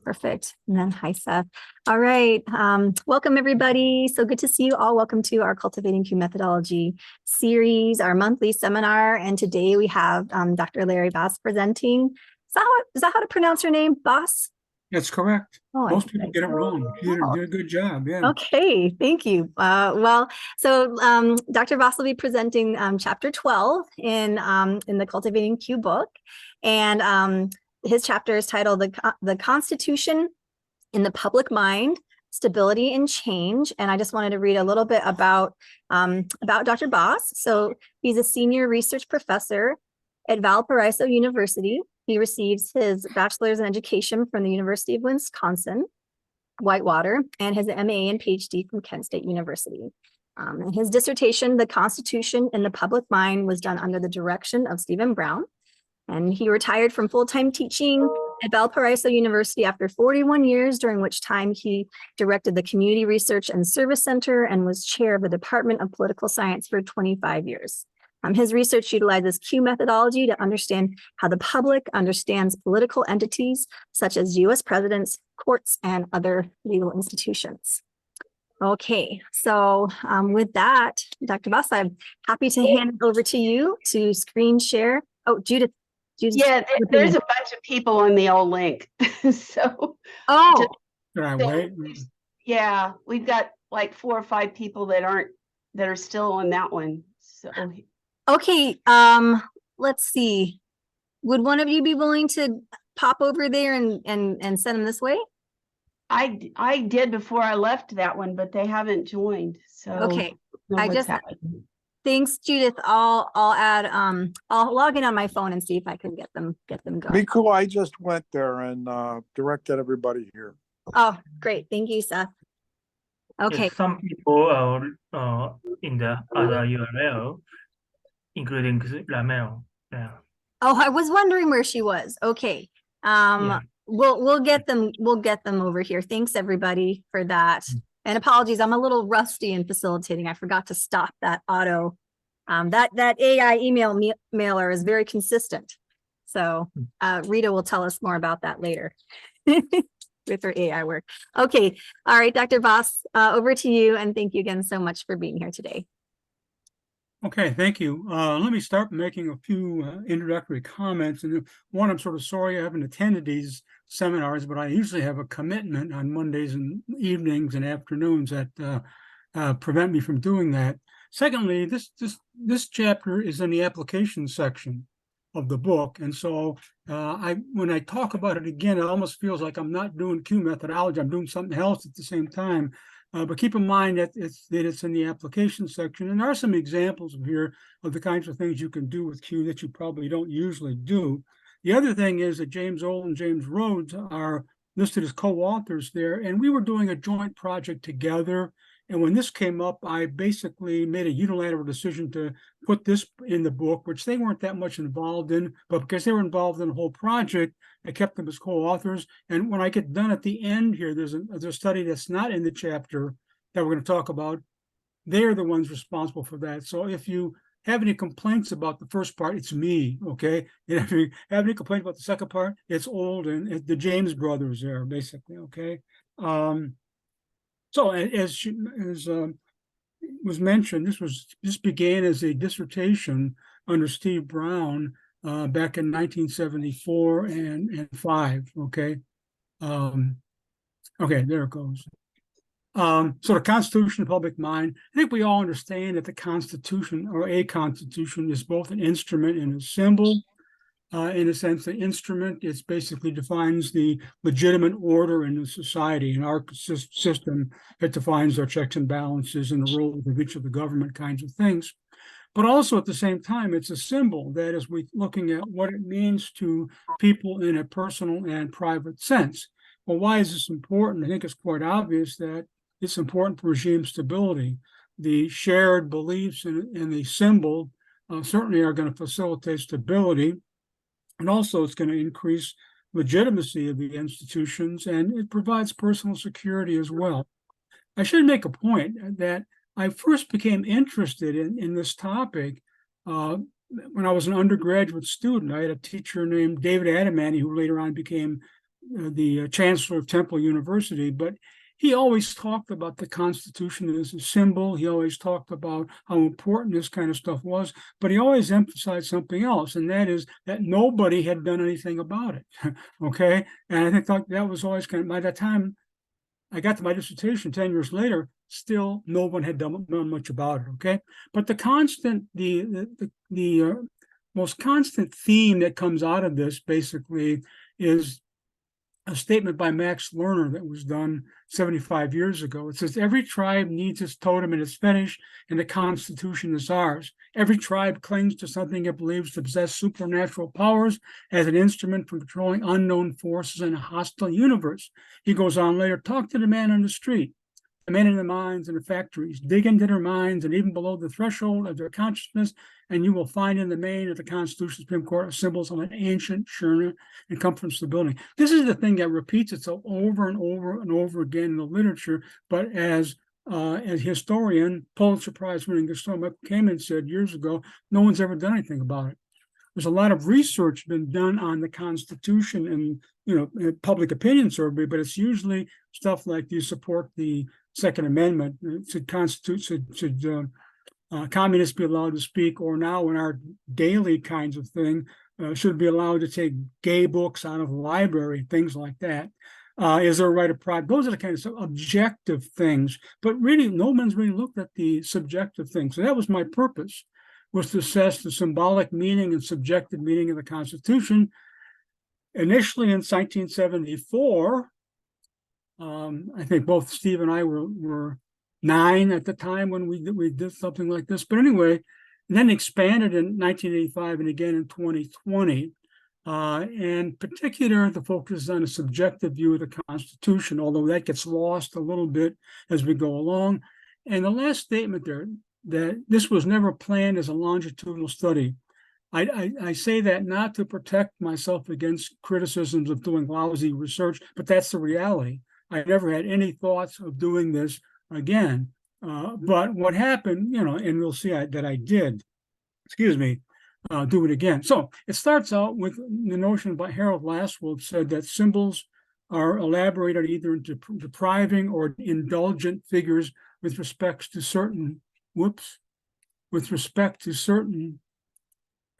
Perfect. And then hi, Seth. All right. Welcome, everybody. So good to see you all. Welcome to our Cultivating Q Methodology series, our monthly seminar. And today we have Dr. Larry Baas presenting. Is that how to pronounce your name, Baas? That's correct. Oh, Most people get it wrong. You oh. did a good job. Yeah. Okay, thank you. So Dr. Baas will be presenting chapter 12 in the Cultivating Q book. And his chapter is titled The Constitution in the Public Mind, Stability and Change. And I just wanted to read a little bit about Dr. Baas. So he's a senior research professor at Valparaiso University. He receives his bachelor's in education from the University of Wisconsin, Whitewater, and his MA and PhD from Kent State University. And his dissertation, The Constitution in the Public Mind, was done under the direction of Stephen Brown. And he retired from full-time teaching at Valparaiso University after 41 years, during which time he directed the Community Research and Service Center and was chair of the Department of Political Science for 25 years. His research utilizes Q methodology to understand how the public understands political entities such as US presidents, courts, and other legal institutions. Okay, so with that, Dr. Baas, I'm happy to hand it over to you to screen share. Oh, Judith. Yeah, there's a bunch of people on the old link. So, oh, yeah, we've got like 4 or 5 people that are still on that one. So, okay, let's see. Would one of you be willing to pop over there and send them this way? I did before I left that one, but they haven't joined. So okay, thanks, Judith. I'll add I'll log in on my phone and see if I can get them going. Miku, I just went there and directed everybody here. Oh, great. Thank you, Seth. Okay. Yes, some people are in the other URL, including Ramel. Yeah. Oh, I was wondering where she was. Okay. Yeah. We'll get them over here. Thanks everybody for that. And apologies, I'm a little rusty in facilitating. I forgot to stop that auto. That AI email mailer is very consistent. So Rita will tell us more about that later with her AI work. Okay. All right, Dr. Baas, over to you. And thank you again so much for being here today. Okay, thank you. Let me start making a few introductory comments. And one, I'm sort of sorry I haven't attended these seminars, but I usually have a commitment on Mondays and evenings and afternoons that prevent me from doing that. Secondly, this chapter is in the application section of the book. And so when I talk about it again, it almost feels like I'm not doing Q methodology. I'm doing something else at the same time. But keep in mind that it's in the application section. And there are some examples here of the kinds of things you can do with Q that you probably don't usually do. The other thing is that James Old and James Rhoads are listed as co-authors there. And we were doing a joint project together. And when this came up, I basically made a unilateral decision to put this in the book, which they weren't that much involved in, but because they were involved in the whole project, I kept them as co-authors. And when I get done at the end here, there's a study that's not in the chapter that we're going to talk about. They're the ones responsible for that. So if you have any complaints about the first part, it's me, okay? And if you have any complaints about the second part, it's Old and the James brothers there, basically, okay? So as was mentioned, this began as a dissertation under Steve Brown back in 1974 and 5. Okay, okay, there it goes. So the Constitution of the Public Mind. I think we all understand that the Constitution or a Constitution is both an instrument and a symbol. In a sense, the instrument, it basically defines the legitimate order in the society. In our system, it defines our checks and balances and the roles of each of the government kinds of things. But also at the same time, it's a symbol that is we're looking at what it means to people in a personal and private sense. Well, why is this important? I think it's quite obvious that it's important for regime stability. The shared beliefs in the symbol certainly are going to facilitate stability. And also it's going to increase legitimacy of the institutions, and it provides personal security as well. I should make a point that I first became interested in this topic when I was an undergraduate student. I had a teacher named David Adamany, who later on became the chancellor of Temple University, but he always talked about the Constitution as a symbol. He always talked about how important this kind of stuff was, but he always emphasized something else, and that is that nobody had done anything about it. Okay, and I think that was always kind of, by that time I got to my dissertation 10 years later, still no one had done much about it. Okay, but the most constant theme that comes out of this basically is a statement by Max Lerner that was done 75 years ago. It says, every tribe needs its totem and its fetish, and the Constitution is ours. Every tribe clings to something it believes to possess supernatural powers as an instrument for controlling unknown forces in a hostile universe. He goes on later, talk to the man on the street, the men in the mines and the factories, dig into their minds and even below the threshold of their consciousness, and you will find in the main of the Constitution Supreme Court symbols of an ancient sureness and comfort and stability. This is the thing that repeats itself over and over and over again in the literature, but as historian, Pulitzer Prize winning historian Michael Kamen said years ago, no one's ever done anything about it. There's a lot of research been done on the Constitution and public opinion survey, but it's usually stuff like, do you support the Second Amendment? Should communists be allowed to speak? Or now in our daily kinds of thing, should be allowed to take gay books out of the library, things like that. Is there a right of private? Those are the kinds of objective things, but really no one's really looked at the subjective things. So that was my purpose, was to assess the symbolic meaning and subjective meaning of the Constitution. Initially in 1974, I think both Steve and I were 9 at the time when we did something like this. But anyway, then expanded in 1985 and again in 2020. And particular, the focus is on a subjective view of the Constitution, although that gets lost a little bit as we go along. And the last statement there, that this was never planned as a longitudinal study. I say that not to protect myself against criticisms of doing lousy research, but that's the reality. I never had any thoughts of doing this again. But what happened, and we'll see that I did, do it again. So it starts out with the notion by Harold Lasswell said that symbols are elaborated either into depriving or indulgent figures with respect to certain,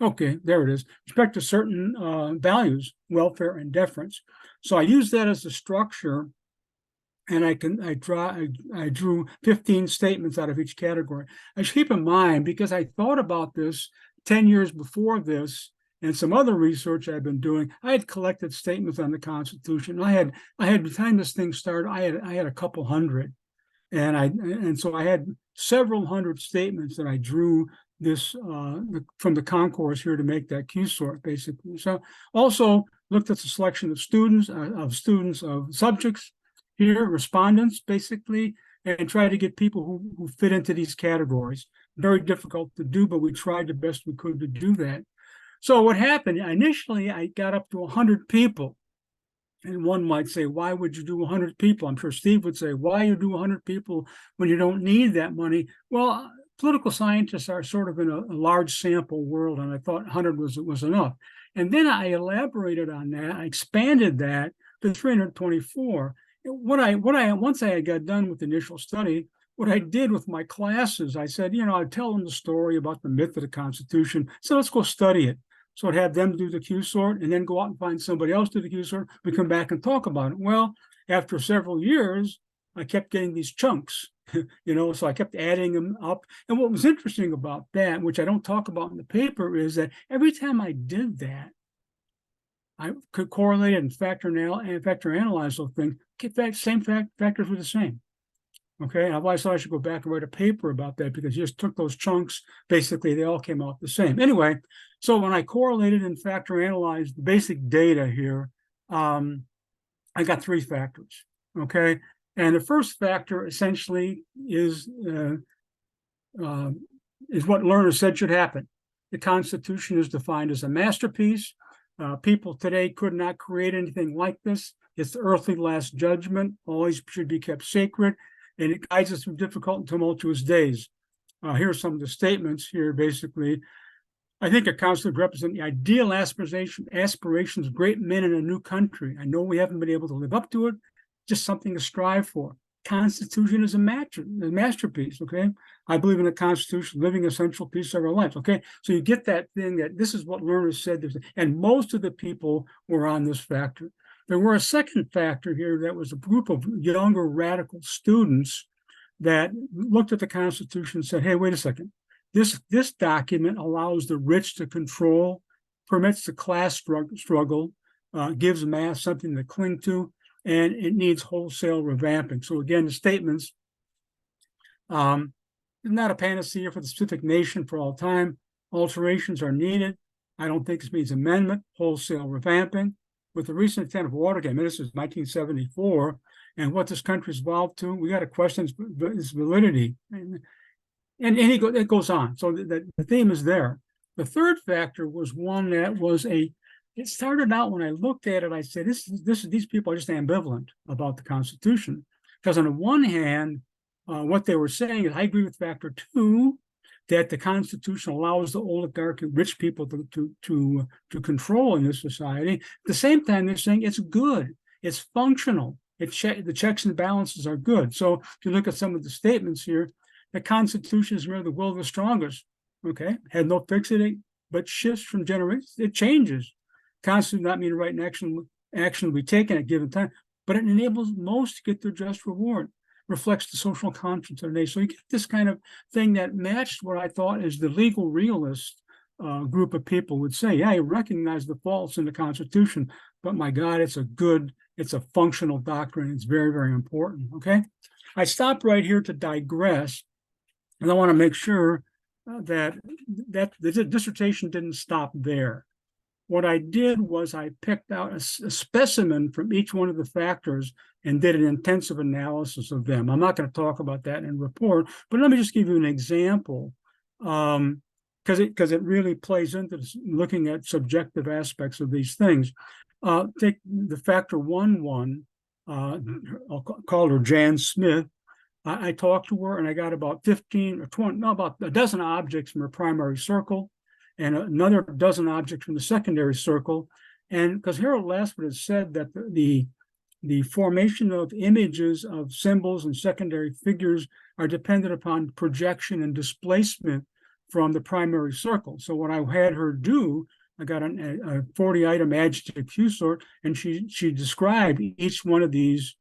okay, there it is, respect to certain values, welfare and deference. So I use that as a structure, and I drew 15 statements out of each category. I should keep in mind, because I thought about this 10 years before this and some other research I've been doing, I had collected statements on the Constitution. I had by the time this thing started, I had a couple hundred. And so I had several hundred statements that I drew this from the concourse here to make that Q sort, basically. So also looked at the selection of subjects here, respondents, basically, and try to get people who fit into these categories. Very difficult to do, but we tried the best we could to do that. So what happened, initially I got up to 100 people. And one might say, why would you do 100 people? I'm sure Steve would say, why you do 100 people when you don't need that money? Well, political scientists are sort of in a large sample world, and I thought 100 was enough. And then I elaborated on that. I expanded that to 324. Once I got done with the initial study, what I did with my classes, I said, I'd tell them the story about the myth of the Constitution. So let's go study it. So I'd have them do the Q sort and then go out and find somebody else to do the Q sort. We come back and talk about it. Well, after several years, I kept getting these chunks, so I kept adding them up. And what was interesting about that, which I don't talk about in the paper, is that every time I did that, I could correlate it and factor analyze those things. Same factors were the same. Okay, and I thought I should go back and write a paper about that, because you just took those chunks, basically they all came out the same. Anyway, so when I correlated and factor analyzed the basic data here, I got 3 factors, okay? And the first factor essentially is what Lerner said should happen. The Constitution is defined as a masterpiece. People today could not create anything like this. It's the earthly last judgment, always should be kept sacred, and it guides us through difficult and tumultuous days. Here are some of the statements here, basically. I think a council would represent the ideal aspirations of great men in a new country. I know we haven't been able to live up to it, just something to strive for. Constitution is a masterpiece, okay? I believe in a constitution, living essential piece of our lives, okay? So you get that thing that this is what learners said, and most of the people were on this factor. There were a second factor here that was a group of younger radical students that looked at the Constitution and said, hey, wait a second. This document allows the rich to control, permits the class struggle, gives mass something to cling to, and it needs wholesale revamping. So again, the statements, not a panacea for the specific nation for all time. Alterations are needed. I don't think this means amendment, wholesale revamping. With the recent intent of Watergate, I mean, this is 1974, and what this country's evolved to, we got to question its validity. And it goes on. So the theme is there. The third factor was one that was it started out when I looked at it, I said, these people are just ambivalent about the Constitution. Because on the one hand, what they were saying is, I agree with factor 2, that the Constitution allows the oligarch and rich people to control in this society. At the same time, they're saying it's good, it's functional, the checks and balances are good. So if you look at some of the statements here, the Constitution is merely the will of the strongest. Okay, had no fixity, but shifts from generations. It changes. Constitution does not mean the right action will be taken at given time, but it enables most to get their just reward. Reflects the social conscience of the nation. So you get this kind of thing that matched what I thought is the legal realist group of people would say. Yeah, you recognize the faults in the Constitution, but my God, it's a functional doctrine. It's very, very important. Okay, I stopped right here to digress. And I want to make sure that the dissertation didn't stop there. What I did was I picked out a specimen from each one of the factors and did an intensive analysis of them. I'm not going to talk about that in the report, but let me just give you an example, because it really plays into this, looking at subjective aspects of these things. Take the factor 1.1, I'll call her Jan Smith. I talked to her and I got about 15 or 20, no, about a dozen objects from her primary circle and another dozen objects from the secondary circle. And because Harold Lassford has said that the formation of images of symbols and secondary figures are dependent upon projection and displacement from the primary circle. So what I had her do, I got a 40-item adjective Q sort, and she described each one of these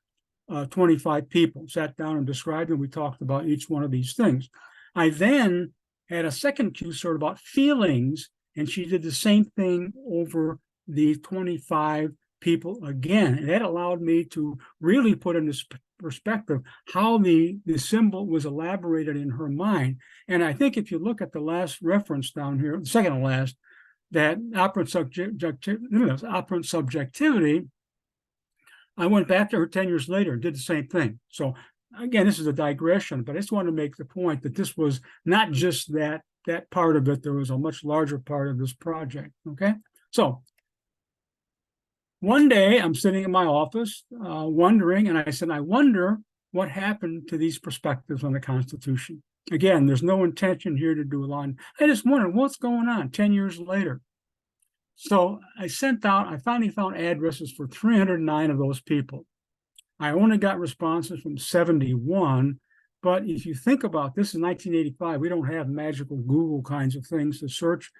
25 people, sat down and described, and we talked about each one of these things. I then had a second Q sort about feelings, and she did the same thing over the 25 people again. And that allowed me to really put into perspective how the symbol was elaborated in her mind. And I think if you look at the last reference down here, the second to last, that operant subjectivity, I went back to her 10 years later and did the same thing. So again, this is a digression, but I just want to make the point that this was not just that part of it. There was a much larger part of this project, okay? So one day I'm sitting in my office wondering, and I said, I wonder what happened to these perspectives on the Constitution. Again, there's no intention here to do a line. I just wondered what's going on 10 years later. So I finally found addresses for 309 of those people. I only got responses from 71, but if you think about this, in 1985, we don't have magical Google kinds of things to search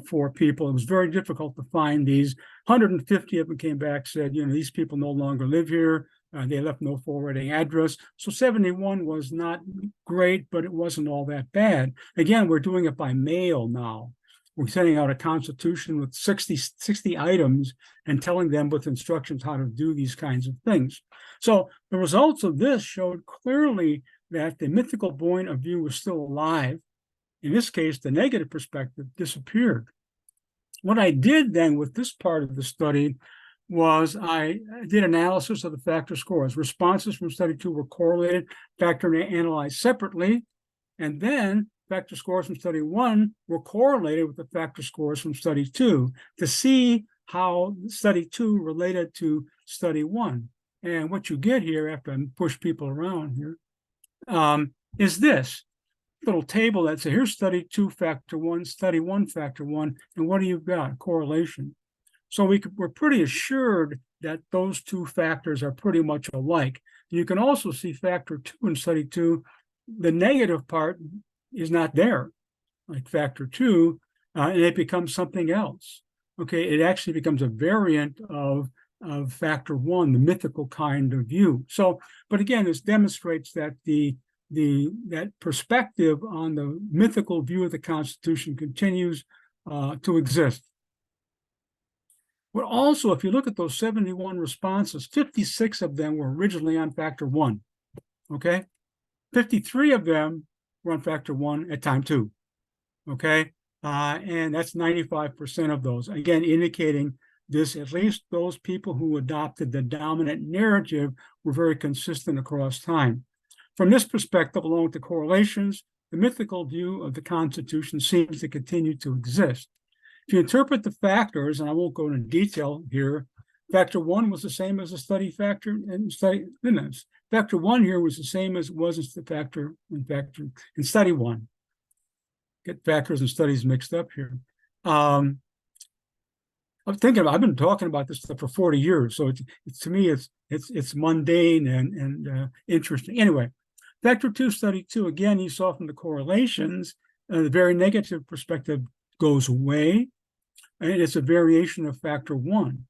for people. It was very difficult to find these. 150 of them came back, said, these people no longer live here. They left no forwarding address. So 71 was not great, but it wasn't all that bad. Again, we're doing it by mail now. We're sending out a constitution with 60 items and telling them with instructions how to do these kinds of things. So the results of this showed clearly that the mythical point of view was still alive. In this case, the negative perspective disappeared. What I did then with this part of the study was I did analysis of the factor scores. Responses from study 2 were correlated, factor analyzed separately, and then factor scores from study 1 were correlated with the factor scores from study 2 to see how study 2 related to study 1. And what you get here, after I push people around here, is this. little table that says, here's study 2 factor 1, study 1 factor 1, and what do you got? Correlation. So we're pretty assured that those two factors are pretty much alike. You can also see factor 2 in study 2. The negative part is not there, like factor 2, and it becomes something else. Okay, it actually becomes a variant of factor 1, the mythical kind of view. So, but again, this demonstrates that that perspective on the mythical view of the Constitution continues to exist. But also, if you look at those 71 responses, 56 of them were originally on factor 1. Okay, 53 of them were on factor 1 at time 2. Okay, and that's 95% of those. Again, indicating this, at least those people who adopted the dominant narrative were very consistent across time. From this perspective, along with the correlations, the mythical view of the Constitution seems to continue to exist. If you interpret the factors, and I won't go into detail here, factor 1 was the same as the study factor, and factor 1 here was the same as it was the factor in study 1. Get factors and studies mixed up here. I'm thinking I've been talking about this stuff for 40 years, so to me it's mundane and interesting. Anyway, factor 2, study 2, again, you saw from the correlations, the very negative perspective goes away, and it's a variation of factor 1,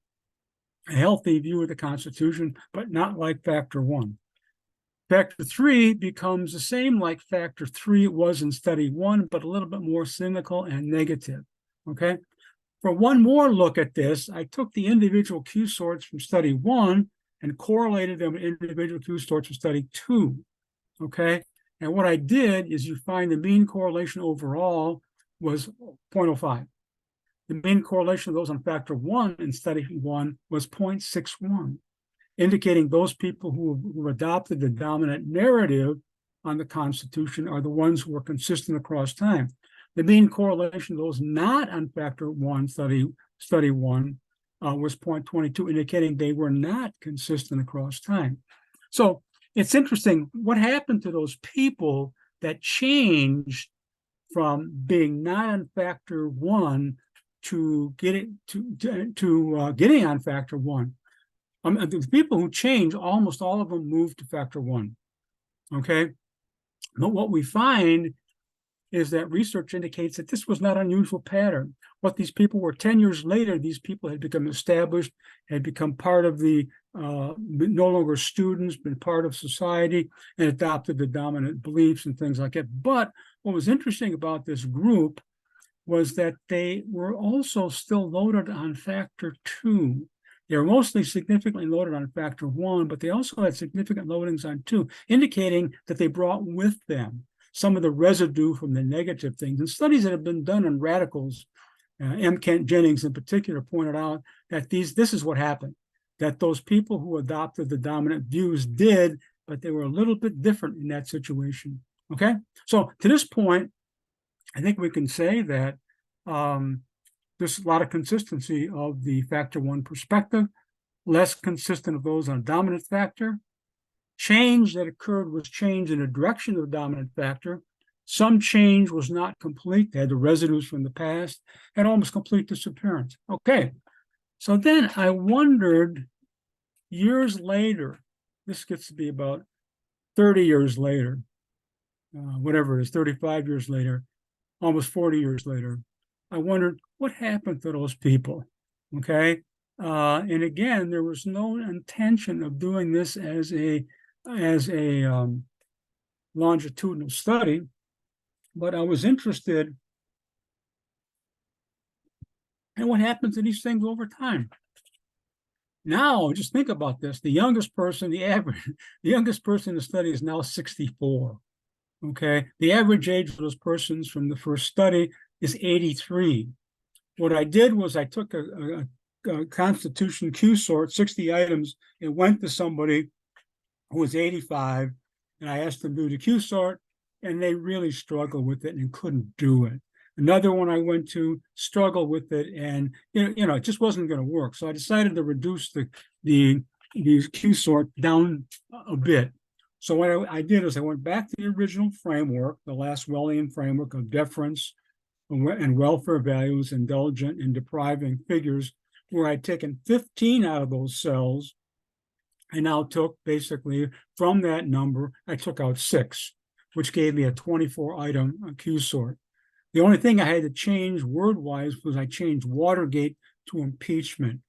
a healthy view of the Constitution, but not like factor 1. Factor 3 becomes the same like factor 3 it was in study 1, but a little bit more cynical and negative. Okay. For one more look at this, I took the individual Q sorts from study 1 and correlated them with individual Q sorts from study 2. Okay. And what I did is you find the mean correlation overall was 0.05. The mean correlation of those on factor 1 in study 1 was 0.61. Indicating those people who adopted the dominant narrative on the Constitution are the ones who are consistent across time. The mean correlation of those not on factor 1, study 1, was 0.22, indicating they were not consistent across time. So it's interesting what happened to those people that changed from being not on factor 1 to getting getting on factor 1. The people who change, almost all of them moved to factor 1. Okay, but what we find is that research indicates that this was not an unusual pattern. What these people were 10 years later, these people had become established, had become part of the no longer students, been part of society, and adopted the dominant beliefs and things like that. But what was interesting about this group was that they were also still loaded on factor 2. They were mostly significantly loaded on factor 1, but they also had significant loadings on 2, indicating that they brought with them some of the residue from the negative things. And studies that have been done on radicals, M. Kent Jennings in particular pointed out that this is what happened, that those people who adopted the dominant views did, but they were a little bit different in that situation. Okay, so to this point, I think we can say that there's a lot of consistency of the factor 1 perspective, less consistent of those on a dominant factor. Change that occurred was change in the direction of the dominant factor. Some change was not complete. They had the residues from the past and almost complete disappearance. Okay, so then I wondered years later, this gets to be about 30 years later, whatever it is, 35 years later, almost 40 years later, I wondered what happened to those people, okay? And again, there was no intention of doing this as a longitudinal study, but I was interested in what happens to these things over time. Now, just think about this. The youngest person, the youngest person in the study is now 64, okay? The average age of those persons from the first study is 83. What I did was I took a Constitution Q sort, 60 items, and went to somebody who was 85, and I asked them to do the Q sort, and they really struggled with it and couldn't do it. Another one I went to struggled with it, and it just wasn't going to work. So I decided to reduce the Q sort down a bit. So what I did is I went back to the original framework, the last Wellian framework of deference and welfare values, indulgent and depriving figures, where I'd taken 15 out of those cells. I now took basically from that number, I took out 6, which gave me a 24 item Q sort. The only thing I had to change word-wise was I changed Watergate to impeachment,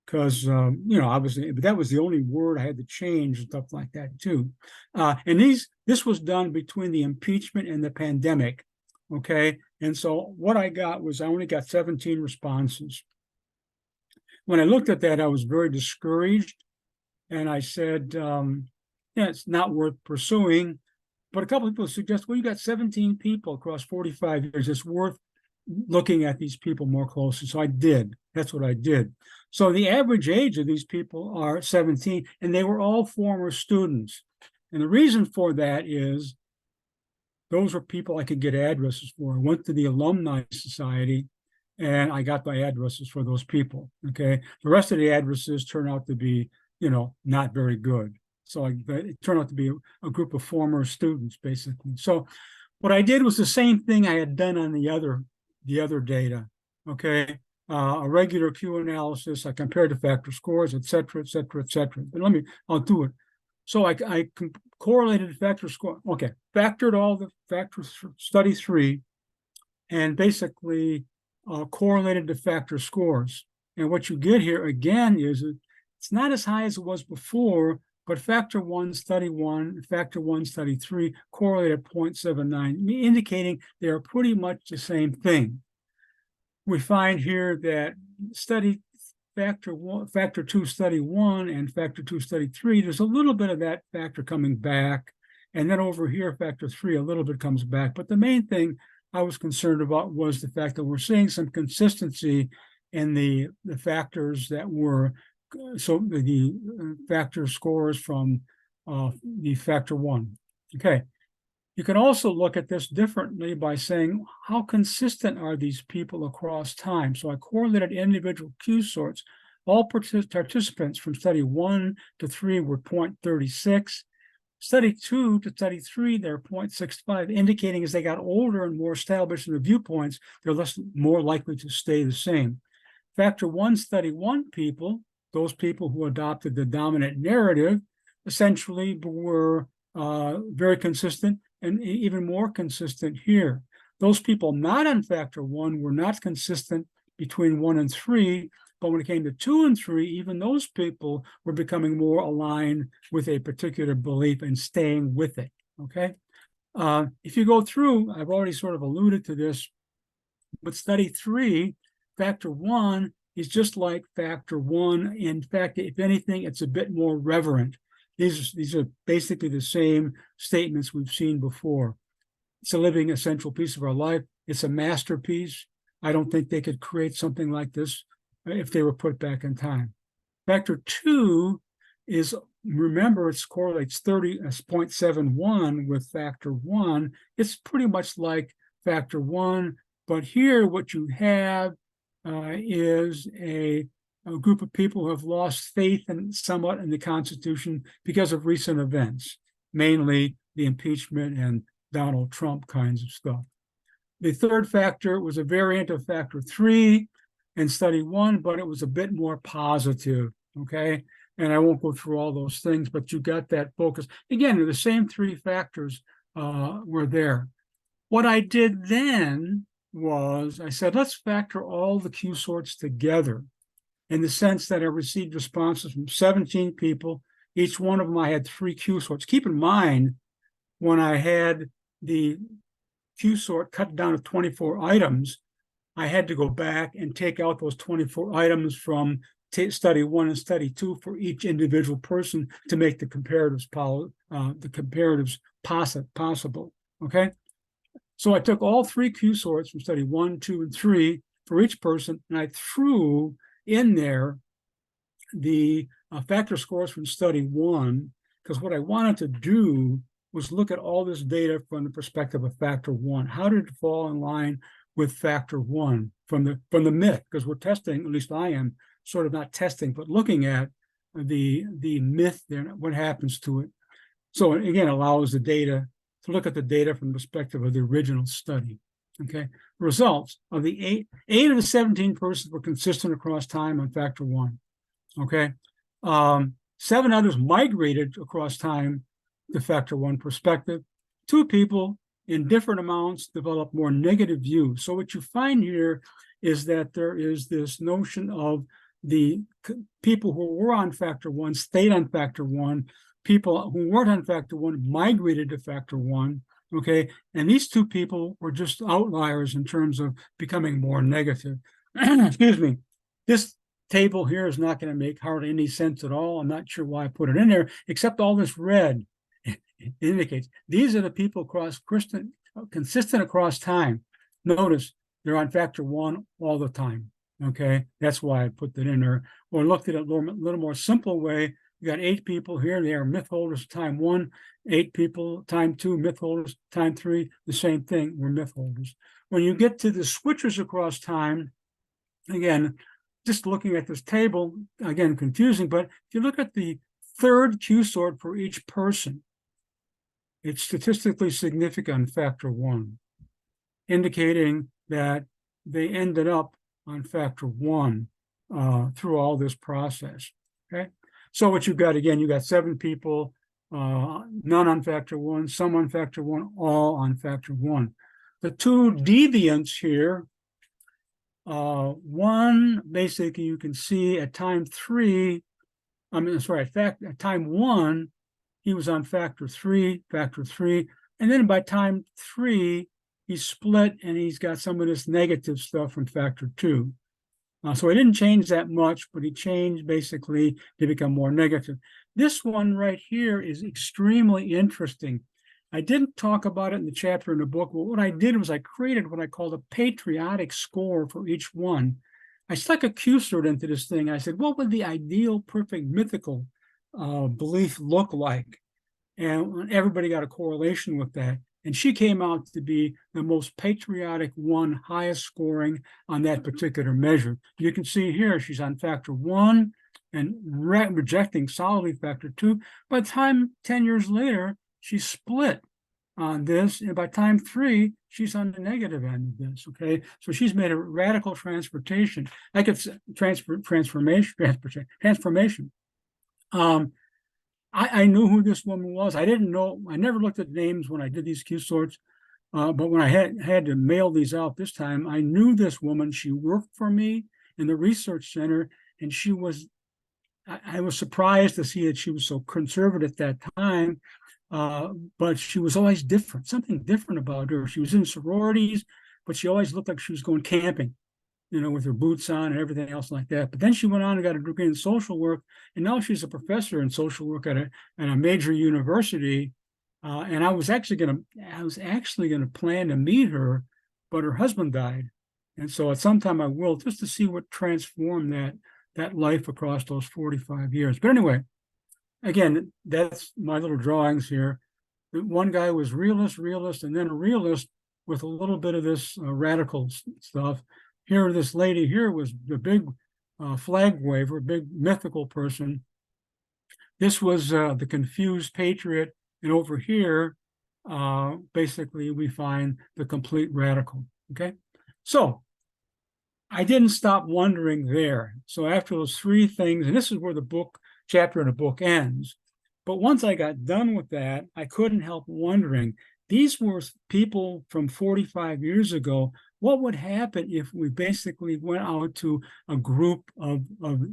because obviously, but that was the only word I had to change and stuff like that too. And this was done between the impeachment and the pandemic. Okay, and so what I got was I only got 17 responses. When I looked at that, I was very discouraged, and I said, yeah, it's not worth pursuing. But a couple of people suggest, well, you got 17 people across 45 years. It's worth looking at these people more closely. So I did. That's what I did. So the average age of these people are 17, and they were all former students. And the reason for that is those were people I could get addresses for. I went to the Alumni Society, and I got my addresses for those people. Okay. The rest of the addresses turn out to be, not very good. So it turned out to be a group of former students, basically. So what I did was the same thing I had done on the other data. Okay. A regular Q analysis. I compared the factor scores, et cetera, et cetera, et cetera. But I'll do it. So I correlated factor score. Okay. Factored all the factors for study 3 and basically correlated the factor scores. And what you get here again is it's not as high as it was before, but factor 1, study 1, factor 1, study 3 correlated 0.79, indicating they are pretty much the same thing. We find here that factor 2, study 1, and factor 2, study 3, there's a little bit of that factor coming back. And then over here, factor 3, a little bit comes back. But the main thing I was concerned about was the fact that we're seeing some consistency in the factors that were, so the factor scores from the factor 1. Okay. You can also look at this differently by saying, how consistent are these people across time? So I correlated individual Q sorts. All participants from study 1 to 3 were 0.36. Study 2 to study 3, they're 0.65, indicating as they got older and more established in the viewpoints, they're more likely to stay the same. Factor 1, study 1 people, those people who adopted the dominant narrative, essentially were very consistent and even more consistent here. Those people not on factor 1 were not consistent between 1 and 3, but when it came to 2 and 3, even those people were becoming more aligned with a particular belief and staying with it, okay? If you go through, I've already sort of alluded to this, but study 3, factor 1 is just like factor 1. In fact, if anything, it's a bit more reverent. These are basically the same statements we've seen before. It's a living, essential piece of our life. It's a masterpiece. I don't think they could create something like this if they were put back in time. Factor 2 is, remember, it correlates 0.71 with factor 1. It's pretty much like factor 1, but here what you have is a group of people who have lost faith somewhat in the Constitution because of recent events, mainly the impeachment and Donald Trump kinds of stuff. The third factor was a variant of factor 3 in study 1, but it was a bit more positive, okay? And I won't go through all those things, but you got that focus. Again, the same 3 factors were there. What I did then was I said, let's factor all the Q sorts together, in the sense that I received responses from 17 people. Each one of them, I had 3 Q sorts. Keep in mind, when I had the Q sort cut down to 24 items, I had to go back and take out those 24 items from study 1 and study 2 for each individual person to make the comparatives possible, okay? So I took all 3 Q sorts from study 1, 2, and 3 for each person, and I threw in there the factor scores from study 1, because what I wanted to do was look at all this data from the perspective of factor 1. How did it fall in line with factor 1 from the myth? Because we're testing, at least I am, sort of not testing, but looking at the myth there, what happens to it. So again, it allows the data to look at the data from the perspective of the original study. Okay, results of the eight of the 17 persons were consistent across time on factor one. Okay, 7 others migrated across time to factor one perspective. 2 people in different amounts developed more negative views. So what you find here is that there is this notion of the people who were on factor one stayed on factor one. People who weren't on factor one migrated to factor one. Okay, and these 2 people were just outliers in terms of becoming more negative. Excuse me. This table here is not going to make hardly any sense at all. I'm not sure why I put it in there, except all this red indicates these are the people consistent across time. Notice they're on factor one all the time. Okay, that's why I put that in there. Or looked at it a little more simple way. You got 8 people here. They are myth holders time 1, 8 people time 2, myth holders time 3. The same thing. We're myth holders. When you get to the switchers across time, again, just looking at this table, again, confusing, but if you look at the third Q sort for each person, it's statistically significant factor one, indicating that they ended up on factor one through all this process, okay? So what you've got, again, you got 7 people, none on factor one, some on factor one, all on factor one. The 2 deviants here, one, basically you can see at time 3, at time 1, he was on factor 3, and then by time 3, he split and he's got some of this negative stuff from factor 2. So he didn't change that much, but he changed basically to become more negative. This one right here is extremely interesting. I didn't talk about it in the chapter in the book, but what I did was I created what I called a patriotic score for each one. I stuck a Q sort into this thing. I said, what would the ideal, perfect, mythical belief look like? And everybody got a correlation with that. And she came out to be the most patriotic one, highest scoring on that particular measure. You can see here, she's on factor 1 and rejecting solidly factor 2. By the time 10 years later, she's split on this. And by time 3, she's on the negative end of this, okay? So she's made a radical transformation. I could say transformation. I knew who this woman was. I didn't know, I never looked at names when I did these Q sorts, but when I had to mail these out this time, I knew this woman. She worked for me in the research center, and she was, I was surprised to see that she was so conservative at that time, but she was always different, something different about her. She was in sororities, but she always looked like she was going camping, you know, with her boots on and everything else like that. But then she went on and got a degree in social work, and now she's a professor in social work at a major university. And I was actually gonna plan to meet her, but her husband died, and so at some time I will, just to see what transformed that life across those 45 years. But anyway, again, that's my little drawings here. One guy was realist, and then a realist with a little bit of this radical stuff. Here, this lady here was the big flag waver, big mythical person. This was the confused patriot. And over here, basically, we find the complete radical, okay? So I didn't stop wondering there. So after those 3 things, and this is where the chapter in the book ends. But once I got done with that, I couldn't help wondering, these were people from 45 years ago. What would happen if we basically went out to a group of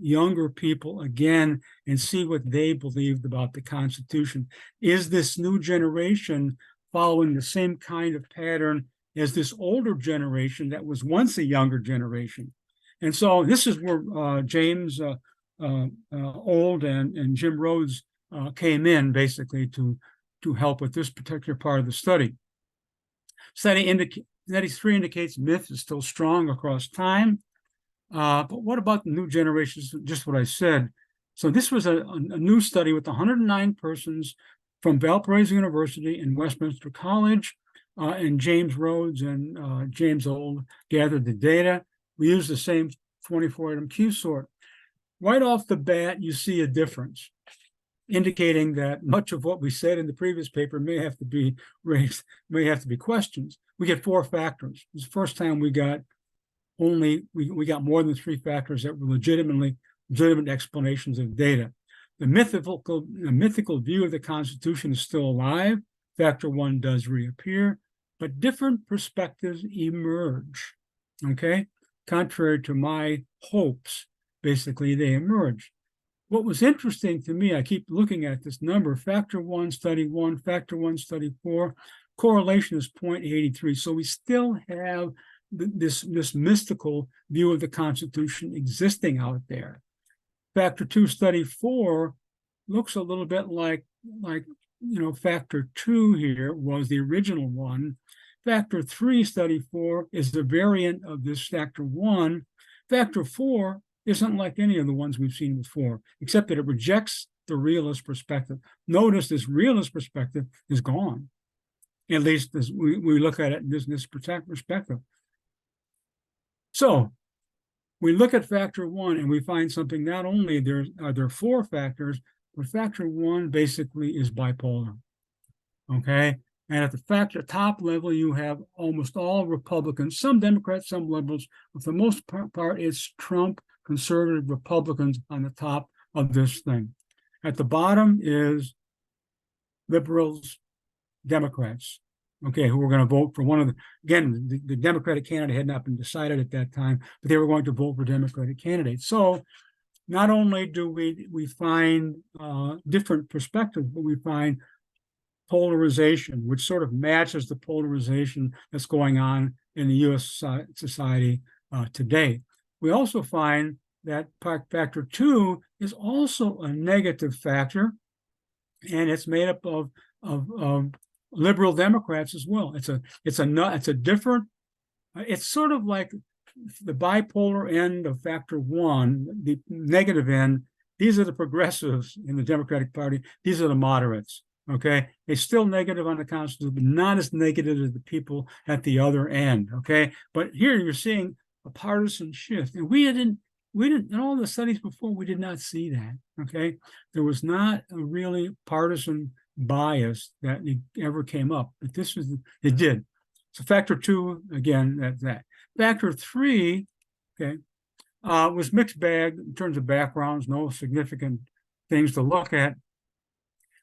younger people again and see what they believed about the Constitution? Is this new generation following the same kind of pattern as this older generation that was once a younger generation? And so this is where James Old and Jim Rhoads came in basically to help with this particular part of the study. Study 3 indicates myth is still strong across time. But what about the new generations? Just what I said. So this was a new study with 109 persons from Valparaiso University and Westminster College, and James Rhoads and James Old gathered the data. We used the same 24-item Q sort. Right off the bat, you see a difference. indicating that much of what we said in the previous paper may have to be raised, may have to be questions. We get 4 factors. It's the first time we got we got more than 3 factors that were legitimate explanations of data. The mythical view of the Constitution is still alive. Factor 1 does reappear, but different perspectives emerge. Okay, contrary to my hopes, basically they emerge. What was interesting to me, I keep looking at this number, factor 1, study 1, factor 1, study 4, correlation is 0.83. So we still have this mystical view of the Constitution existing out there. Factor 2, study 4 looks a little bit like factor 2 here was the original one. Factor 3, study 4 is the variant of this factor 1. Factor 4 isn't like any of the ones we've seen before, except that it rejects the realist perspective. Notice this realist perspective is gone, at least as we look at it in this perspective. So we look at factor 1 and we find something. Not only are there 4 factors, but factor 1 basically is bipolar. Okay, and at the top level, you have almost all Republicans, some Democrats, some liberals. But for the most part, it's Trump, conservative Republicans on the top of this thing. At the bottom is liberals, Democrats, okay, who were going to vote for one of the Democratic candidate had not been decided at that time, but they were going to vote for Democratic candidates. So not only do we find different perspectives, but we find polarization, which sort of matches the polarization that's going on in the U.S. society today. We also find that factor 2 is also a negative factor, and it's made up of liberal Democrats as well. It's a different. It's sort of like the bipolar end of factor 1, the negative end. These are the progressives in the Democratic Party. These are the moderates. Okay, they're still negative on the Constitution, but not as negative as the people at the other end. Okay, but here you're seeing a partisan shift, and we didn't in all the studies before, we did not see that. Okay, there was not a really partisan bias that ever came up, but it did. So factor 2, again, that's that. Factor 3, okay, was mixed bag in terms of backgrounds, no significant things to look at,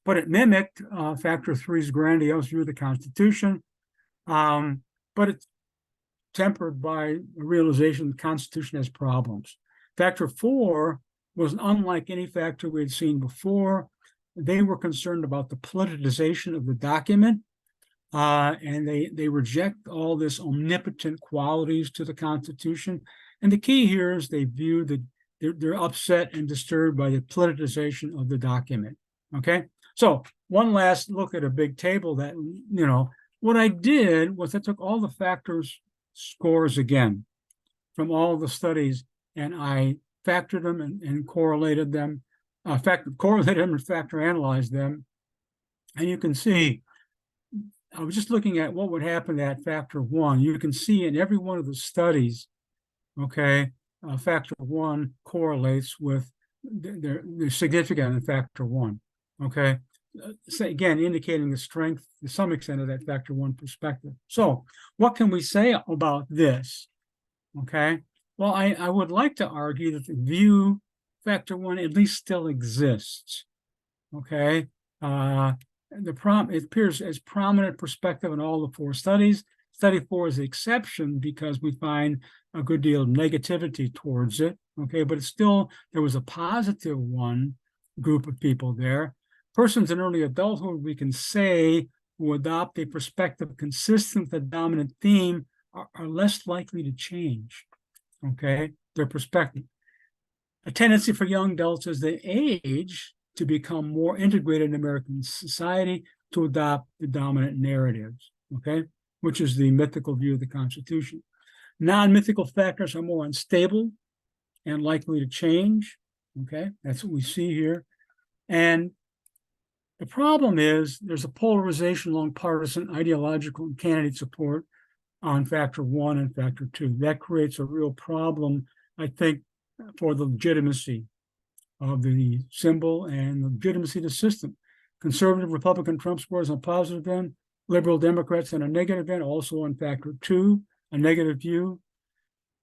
but it mimicked factor 3's grandiose view of the Constitution, but it's tempered by the realization the Constitution has problems. Factor 4 was unlike any factor we had seen before. They were concerned about the politicization of the document, and they reject all this omnipotent qualities to the Constitution. And the key here is they view that they're upset and disturbed by the politicization of the document. Okay, so one last look at a big table that, what I did was I took all the factors scores again from all the studies, and I factored them and correlated them, correlated them and factor analyzed them. And you can see, I was just looking at what would happen at factor 1. You can see in every one of the studies, okay, factor 1 correlates with, they're significant in factor 1, okay? So again, indicating the strength to some extent of that factor 1 perspective. So what can we say about this? Okay, well, I would like to argue that the view factor 1 at least still exists. Okay, it appears as prominent perspective in all the 4 studies. Study 4 is the exception because we find a good deal of negativity towards it. Okay, but it's still, there was a positive one group of people there. Persons in early adulthood, we can say, who adopt a perspective consistent with the dominant theme are less likely to change, okay, their perspective. A tendency for young adults as they age to become more integrated in American society to adopt the dominant narratives, okay, which is the mythical view of the Constitution. Non-mythical factors are more unstable and likely to change, okay, that's what we see here. And the problem is there's a polarization along partisan, ideological, and candidate support on factor 1 and factor 2. That creates a real problem, I think, for the legitimacy of the symbol and legitimacy of the system. Conservative Republican Trump scores on positive end, liberal Democrats on a negative end, also on factor 2, a negative view.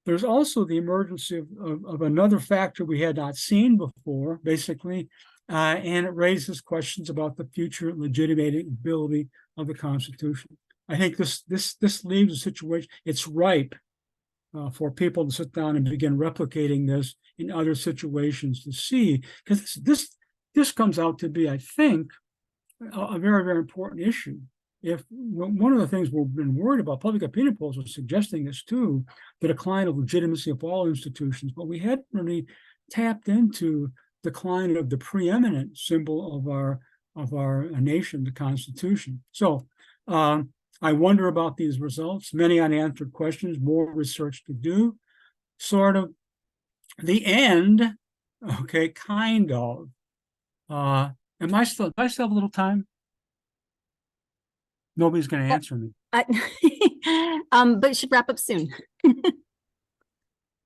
There's also the emergence of another factor we had not seen before, basically, and it raises questions about the future legitimating ability of the Constitution. I think this leaves a situation, it's ripe for people to sit down and begin replicating this in other situations to see, because this comes out to be, I think, a very, very important issue. If one of the things we've been worried about, public opinion polls are suggesting this too, the decline of legitimacy of all institutions, but we hadn't really tapped into decline of the preeminent symbol of our nation, the Constitution. So I wonder about these results, many unanswered questions, more research to do. Sort of the end, okay, kind of. Do I still have a little time? Nobody's going to answer me. But it should wrap up soon.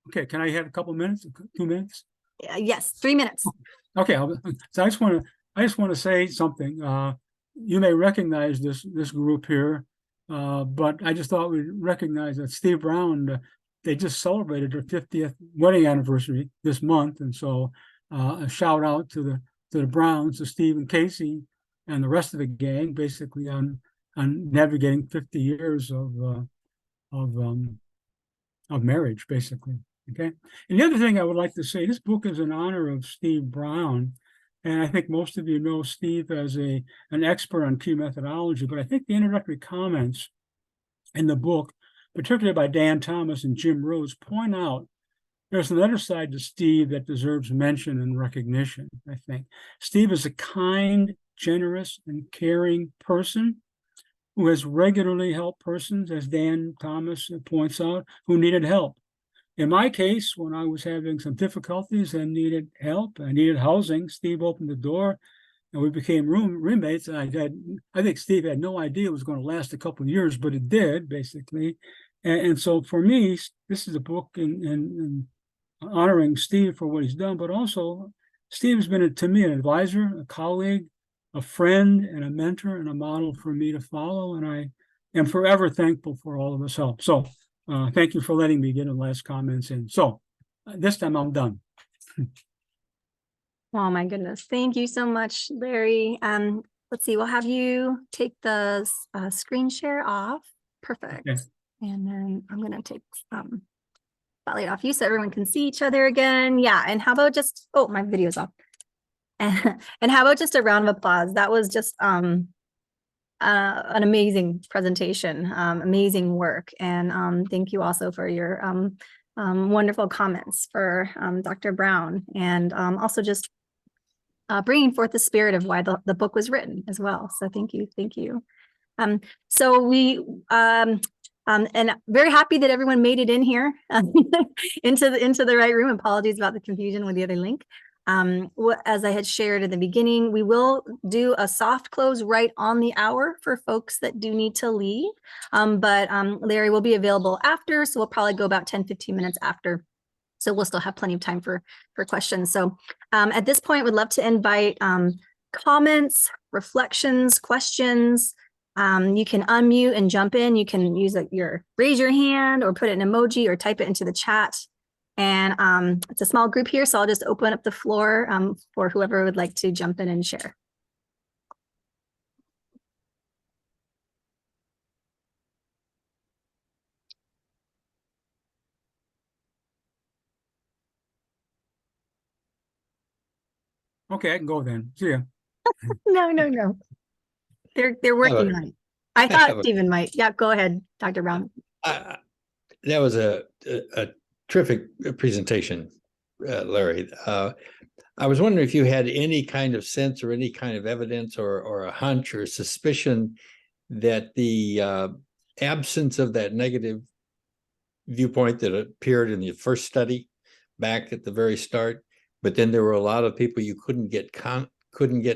Okay, can I have a couple minutes, 2 minutes? Yes, 3 minutes. Okay, so I just want to say something. You may recognize this group here, but I just thought we'd recognize that Steve Brown, they just celebrated their 50th wedding anniversary this month, and so a shout out to the Browns, to Steve and Casey, and the rest of the gang, basically on navigating 50 years of marriage, basically. Okay. And the other thing I would like to say, this book is in honor of Steve Brown. And I think most of you know Steve as an expert on Q methodology, but I think the introductory comments in the book, particularly by Dan Thomas and Jim Rhoads, point out there's another side to Steve that deserves mention and recognition, I think. Steve is a kind, generous, and caring person who has regularly helped persons, as Dan Thomas points out, who needed help. In my case, when I was having some difficulties and needed help, I needed housing, Steve opened the door and we became roommates. And I think Steve had no idea it was going to last a couple of years, but it did, basically. And so for me, this is a book in honoring Steve for what he's done, but also Steve has been, to me, an advisor, a colleague, a friend, and a mentor, and a model for me to follow. And I am forever thankful for all of his help. So thank you for letting me get the last comments in. So this time I'm done. Oh my goodness. Thank you so much, Larry. Let's see, we'll have you take the screen share off. Perfect. Okay. And then I'm going to take spotlight off you so everyone can see each other again. Yeah. And how about just, oh, my video's off. And how about just a round of applause? That was just an amazing presentation, amazing work. And thank you also for your wonderful comments for Dr. Brown, and also just bringing forth the spirit of why the book was written as well. So thank you. Thank you. So we, and very happy that everyone made it in here into the right room. Apologies about the confusion with the other link. As I had shared in the beginning, we will do a soft close right on the hour for folks that do need to leave. But Larry will be available after, so we'll probably go about 10-15 minutes after. So we'll still have plenty of time for questions. So at this point, we'd love to invite comments, reflections, questions. You can unmute and jump in. You can use raise your hand or put it in emoji or type it into the chat. And it's a small group here, so I'll just open up the floor for whoever would like to jump in and share. Okay, I can go then. See ya. No. They're working on it. I thought Stephen might. Yeah, go ahead, Dr. Brown. That was a terrific presentation, Larry. I was wondering if you had any kind of sense or any kind of evidence or a hunch or suspicion that the absence of that negative viewpoint that appeared in the first study back at the very start, but then there were a lot of people you couldn't get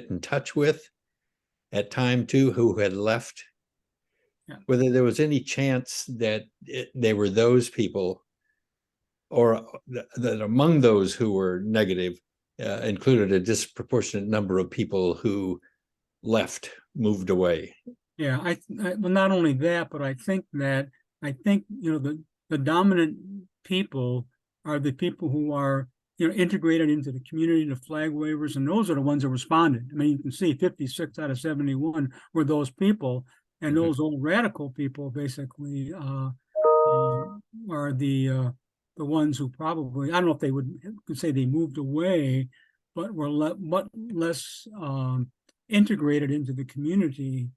in touch with at time too, who had left. Yeah. Whether there was any chance that they were those people, or that among those who were negative, included a disproportionate number of people who moved away. Yeah, well, not only that, but I think the dominant people are the people who are integrated into the community, the flag wavers, and those are the ones that responded. I mean, you can see 56 out of 71 were those people, and those old radical people basically are the ones who probably, I don't know if they could say they moved away, but were much less integrated into the community.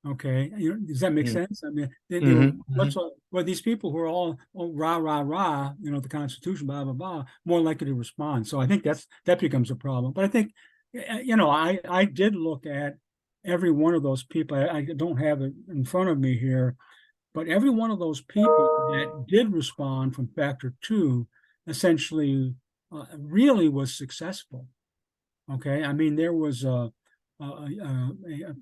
Okay, does that make sense? I mean, they were much like, well, these people who are all rah rah rah, the Constitution, blah blah blah, more likely to respond. So I think that becomes a problem. But I think, I did look at every one of those people. I don't have it in front of me here, but every one of those people that did respond from factor 2 essentially really was successful. Okay, I mean, there was a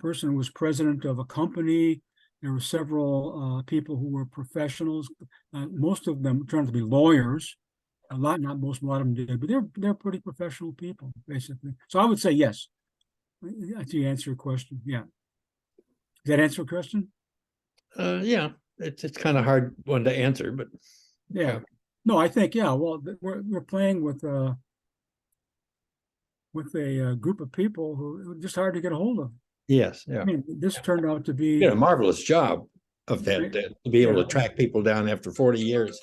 person who was president of a company. There were several people who were professionals. Most of them turned to be lawyers. A lot of them did, but they're pretty professional people, basically. So I would say yes. To answer your question, yeah. Does that answer your question? Yeah, it's kind of hard one to answer, but yeah. No, I think well, we're playing with a group of people who are just hard to get a hold of. Yes, yeah. I mean, this turned out to be a marvelous job of that, to be able to track people down after 40 years.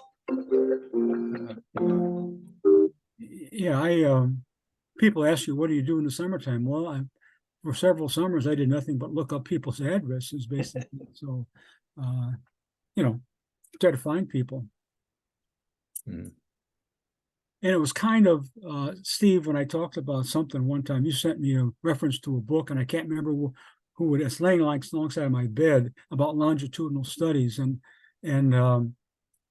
Yeah, people ask you, what do you do in the summertime? Well, for several summers, I did nothing but look up people's addresses, basically. So, try to find people. And it was kind of, Steve, when I talked about something one time, you sent me a reference to a book, and I can't remember who it is, laying alongside my bed about longitudinal studies. And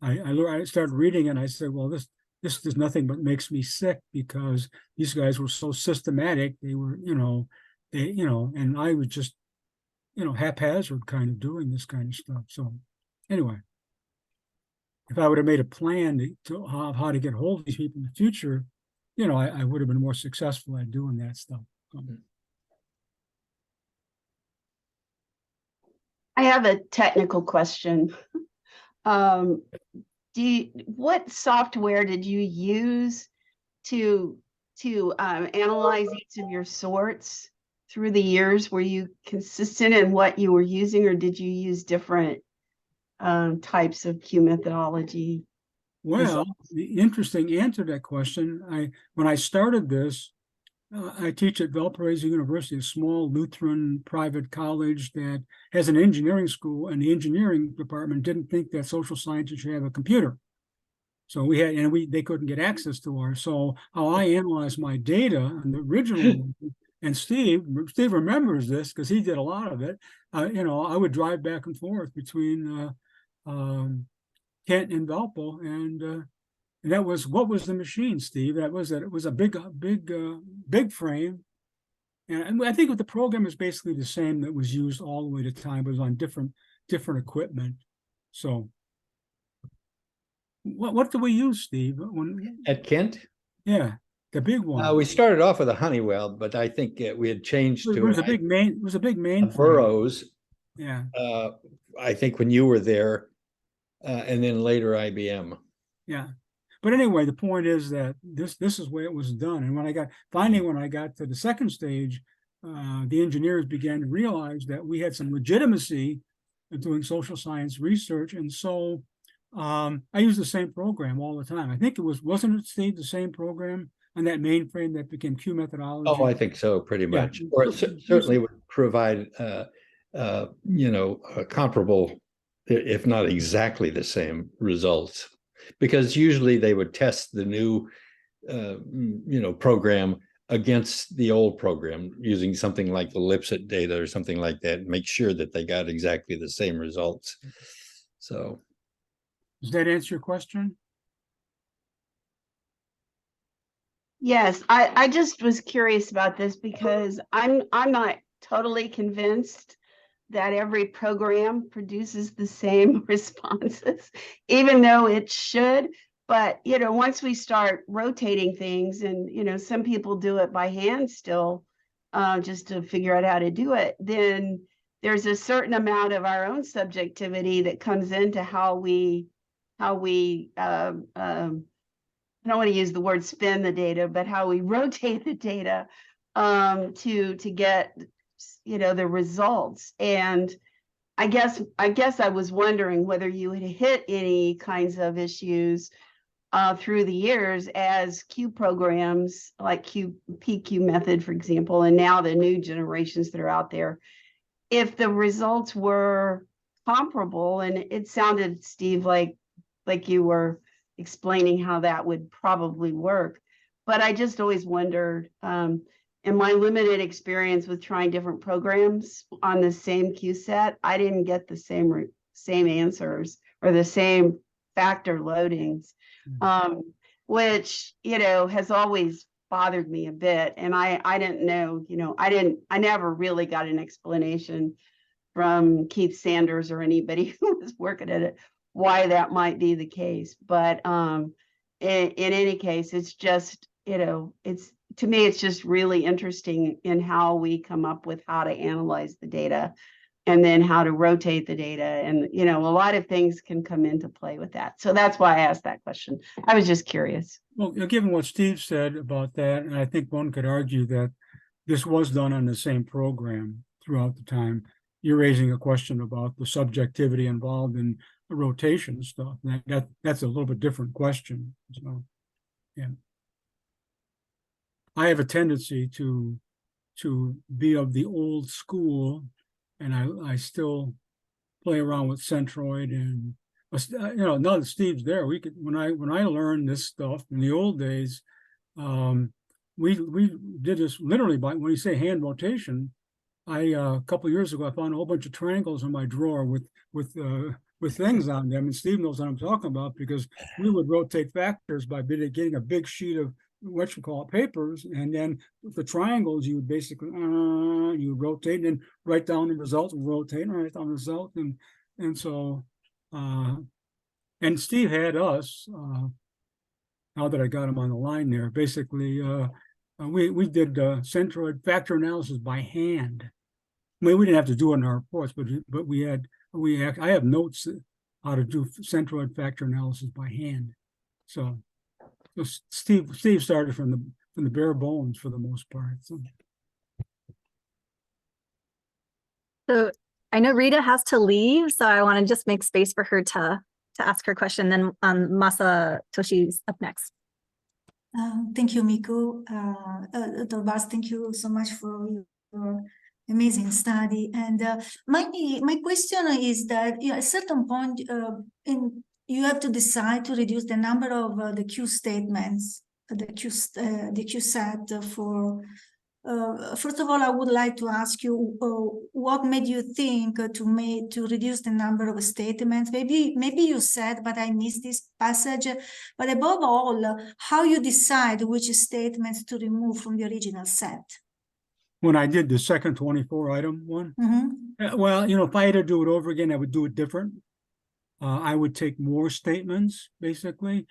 I started reading, and I said, well, this is nothing but makes me sick, because these guys were so systematic. They were, and I was just, haphazard kind of doing this kind of stuff. So anyway. If I would have made a plan to how to get hold of these people in the future, I would have been more successful at doing that stuff. I have a technical question. What software did you use to analyze each of your sorts through the years? Were you consistent in what you were using, or did you use different types of Q methodology? Well, the interesting answer to that question, when I started this, I teach at Valparaiso University, a small Lutheran private college that has an engineering school, and the engineering department didn't think that social sciences should have a computer. So they couldn't get access to ours. So how I analyzed my data and the original and Steve remembers this because he did a lot of it. I would drive back and forth between Kent and Valpo, and that was, what was the machine, Steve? It was a big frame, and I think the program is basically the same that was used all the way to time, but it was on different equipment. So, what do we use, Steve? At Kent? Yeah, the big one. We started off with a Honeywell, but I think we had changed to it was a big main Burroughs. Yeah. I think when you were there, and then later IBM. Yeah. But anyway, the point is that this is where it was done. And when I got to the second stage, the engineers began to realize that we had some legitimacy in doing social science research. And so I used the same program all the time. I think wasn't it, Steve, the same program on that mainframe that became Q Methodology? Oh, I think so, pretty much. Yeah. Or it certainly would provide, a comparable, if not exactly the same results, because usually they would test the new, program against the old program using something like the Lipset data or something like that, and make sure that they got exactly the same results. So, does that answer your question? Yes, I just was curious about this because I'm not totally convinced that every program produces the same responses, even though it should. But, you know, once we start rotating things and, you know, some people do it by hand still, just to figure out how to do it, then there's a certain amount of our own subjectivity that comes into how we I don't want to use the word spin the data, but how we rotate the data to get, you know, the results. And I guess I was wondering whether you had hit any kinds of issues through the years as Q programs like PQ method, for example, and now the new generations that are out there, if the results were comparable. And it sounded, Steve, like you were explaining how that would probably work. But I just always wondered, in my limited experience with trying different programs on the same Q set, I didn't get the same answers or the same factor loadings, which, you know, has always bothered me a bit. And I didn't know, you know, I never really got an explanation from Keith Sanders or anybody who was working at it why that might be the case. But in any case, it's just, you know, it's, to me, it's just really interesting in how we come up with how to analyze the data and then how to rotate the data. And, you know, a lot of things can come into play with that. So that's why I asked that question. I was just curious. Well, given what Steve said about that, and I think one could argue that this was done on the same program throughout the time. You're raising a question about the subjectivity involved in the rotation stuff. That's a little bit different question. So, yeah. I have a tendency to be of the old school, and I still play around with Centroid, and you know, now that Steve's there, we could, when I learned this stuff in the old days, we did this literally by, when you say hand rotation, a couple of years ago, I found a whole bunch of triangles in my drawer with things on them, and Steve knows what I'm talking about, because we would rotate factors by getting a big sheet of what you call papers, and then with the triangles, you would basically you rotate and then write down the results, and rotate and write down the result, and so and Steve had us. Now that I got him on the line there, basically, we did centroid factor analysis by hand. I mean, we didn't have to do it in our reports, but I have notes how to do centroid factor analysis by hand. So Steve started from the bare bones for the most part. So I know Rita has to leave, so I want to just make space for her to ask her question. Then Masa Toshi's up next. Thank you, Miku. Dr. Baas, thank you so much for your amazing study. And my question is that, you know, at a certain point, you have to decide to reduce the number of the Q statements, the Q set for. First of all, I would like to ask you what made you think to reduce the number of statements. Maybe you said, but I missed this passage. But above all, how you decide which statements to remove from the original set. When I did the second 24-item one, well, you know, if I had to do it over again, I would do it different. I would take more statements, basically.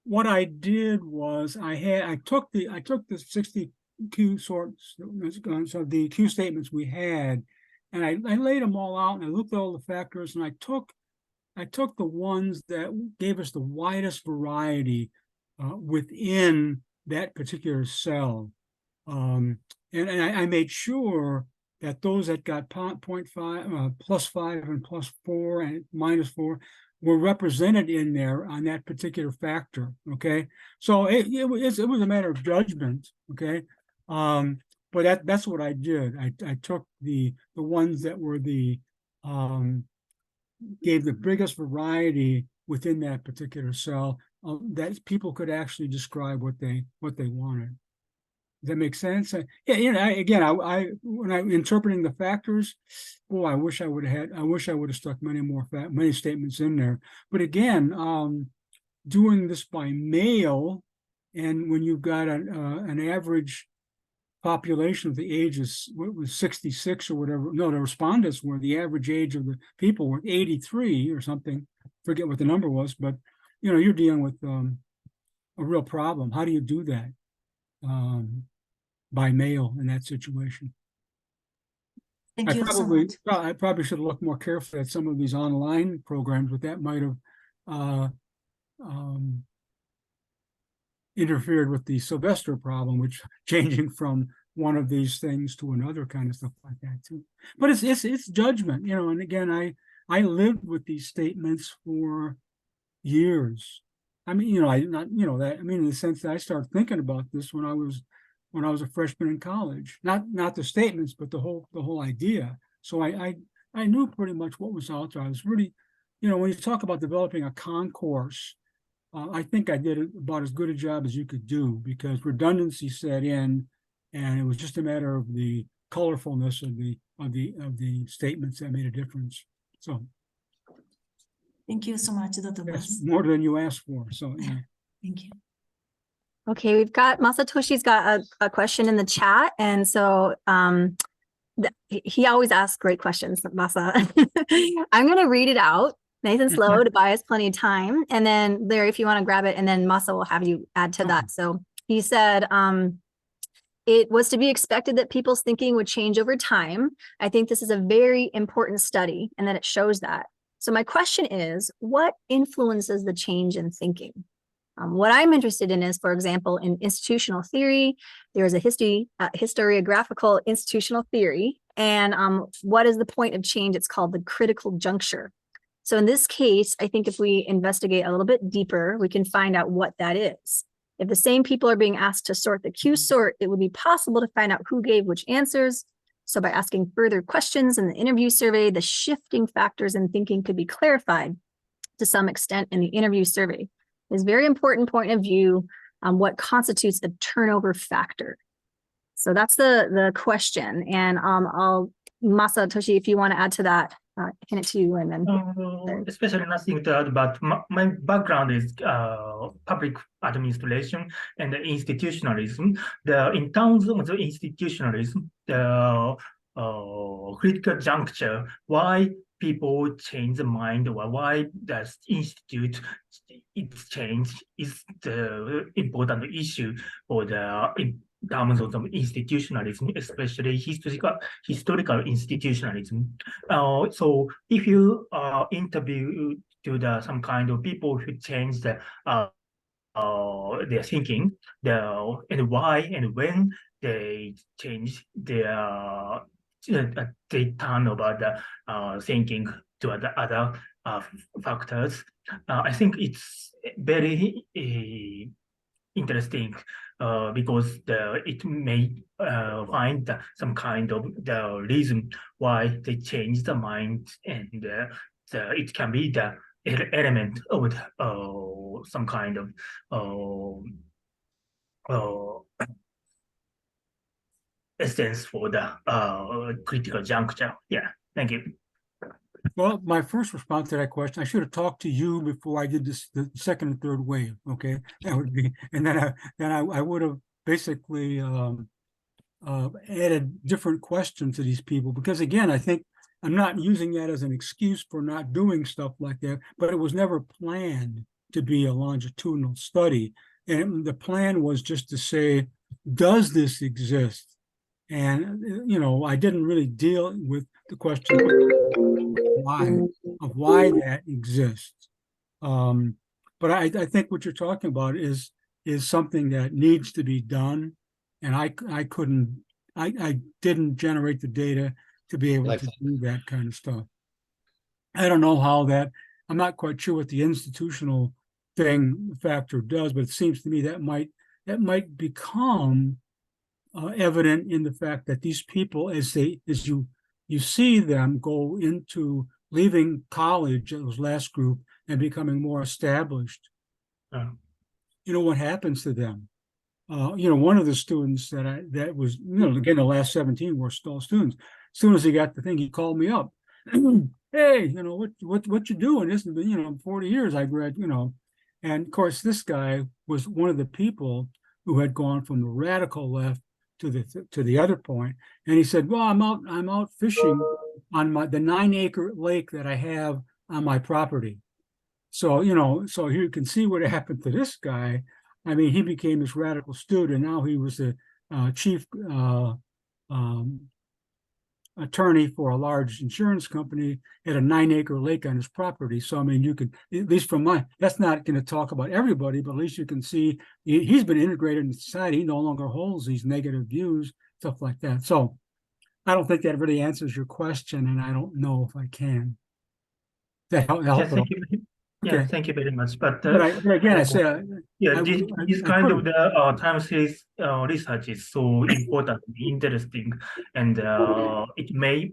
What I did was I took the 60 Q sorts, so the Q statements we had, and I laid them all out, and I looked at all the factors, and I took the ones that gave us the widest variety within that particular cell, and I made sure that those that got 0.5, +5 and +4 and -4 were represented in there on that particular factor. Okay, so it was a matter of judgment. Okay, but that's what I did. I took the ones that were gave the biggest variety within that particular cell, that people could actually describe what they wanted. Does that make sense? Yeah, you know, when I'm interpreting the factors, boy, I wish I would have stuck many statements in there. But again, doing this by mail, and when you've got an average population of the ages, what was 66 or whatever. No, the respondents were, the average age of the people were 83 or something. Forget what the number was, but you're dealing with a real problem. How do you do that by mail in that situation? Thank you so much. I probably should have looked more carefully at some of these online programs, but that might have interfered with the Sylvester problem, which changing from one of these things to another kind of stuff like that too. But it's judgment, and again, I lived with these statements for years. I mean, in the sense that I started thinking about this when I was a freshman in college. Not the statements, but the whole idea. So I knew pretty much what was out there. I was really, when you talk about developing a concourse, I think I did about as good a job as you could do, because redundancy set in, and it was just a matter of the colorfulness of the statements that made a difference. So Thank you so much, Dr. that's Baas. more than you asked for. So yeah. Thank you. Okay, we've got Masatoshi's got a question in the chat, and so he always asks great questions, Masa. I'm going to read it out nice and slow to buy us plenty of time, and then Larry, if you want to grab it, and then Masa will have you add to that. So he said, it was to be expected that people's thinking would change over time. I think this is a very important study, and that it shows that. So my question is, what influences the change in thinking? What I'm interested in is, for example, in institutional theory, there is a historiographical institutional theory. And what is the point of change? It's called the critical juncture. So in this case, I think if we investigate a little bit deeper, we can find out what that is. If the same people are being asked to sort the Q sort, it would be possible to find out who gave which answers. So by asking further questions in the interview survey, the shifting factors in thinking could be clarified to some extent in the interview survey. It's a very important point of view on what constitutes the turnover factor. So that's the question. And Masatoshi, if you want to add to that, hand it to you, and then Especially nothing to add, but my background is public administration and institutionalism. In terms of the institutionalism, the critical juncture, why people change the mind, or why the institute its change is the important issue for in terms of the institutionalism, especially historical institutionalism. So if you interview to some kind of people who change their thinking, and why and when they change their they turn over the thinking to other factors. I think it's very interesting because it may find some kind of the reason why they change the mind, and it can be the element of some kind of essence for the critical juncture. Yeah, thank you. Well, my first response to that question, I should have talked to you before I did the second and third wave. Okay, that would be, and then I would have basically added different questions to these people, because again, I think I'm not using that as an excuse for not doing stuff like that, but it was never planned to be a longitudinal study, and the plan was just to say, does this exist? And I didn't really deal with the question of why that exists. But I think what you're talking about is something that needs to be done, and I didn't generate the data to be able to do that kind of stuff. I don't know how that. I'm not quite sure what the institutional factor does, but it seems to me that might become evident in the fact that these people, as you see them go into leaving college, those last group, and becoming more established, what happens to them? One of the students that was, again, the last 17 were still students. As soon as he got the thing, he called me up. Hey, what you doing? This has been, 40 years I graduated, and of course, this guy was one of the people who had gone from the radical left to the other point, and he said, "Well, I'm out fishing on the 9-acre lake that I have on my property." So so you can see what happened to this guy. I mean, he became this radical student. Now he was the chief attorney for a large insurance company at a 9-acre lake on his property. So, I mean, you could, at least that's not going to talk about everybody, but at least you can see he's been integrated in society. He no longer holds these negative views, stuff like that. So I don't think that really answers your question, and I don't know if I can. That help Yeah, at all? thank you. Yeah, Okay. thank you very much. But But again, I say, yeah, this kind couldn't. of the time series research is so important, interesting, and it may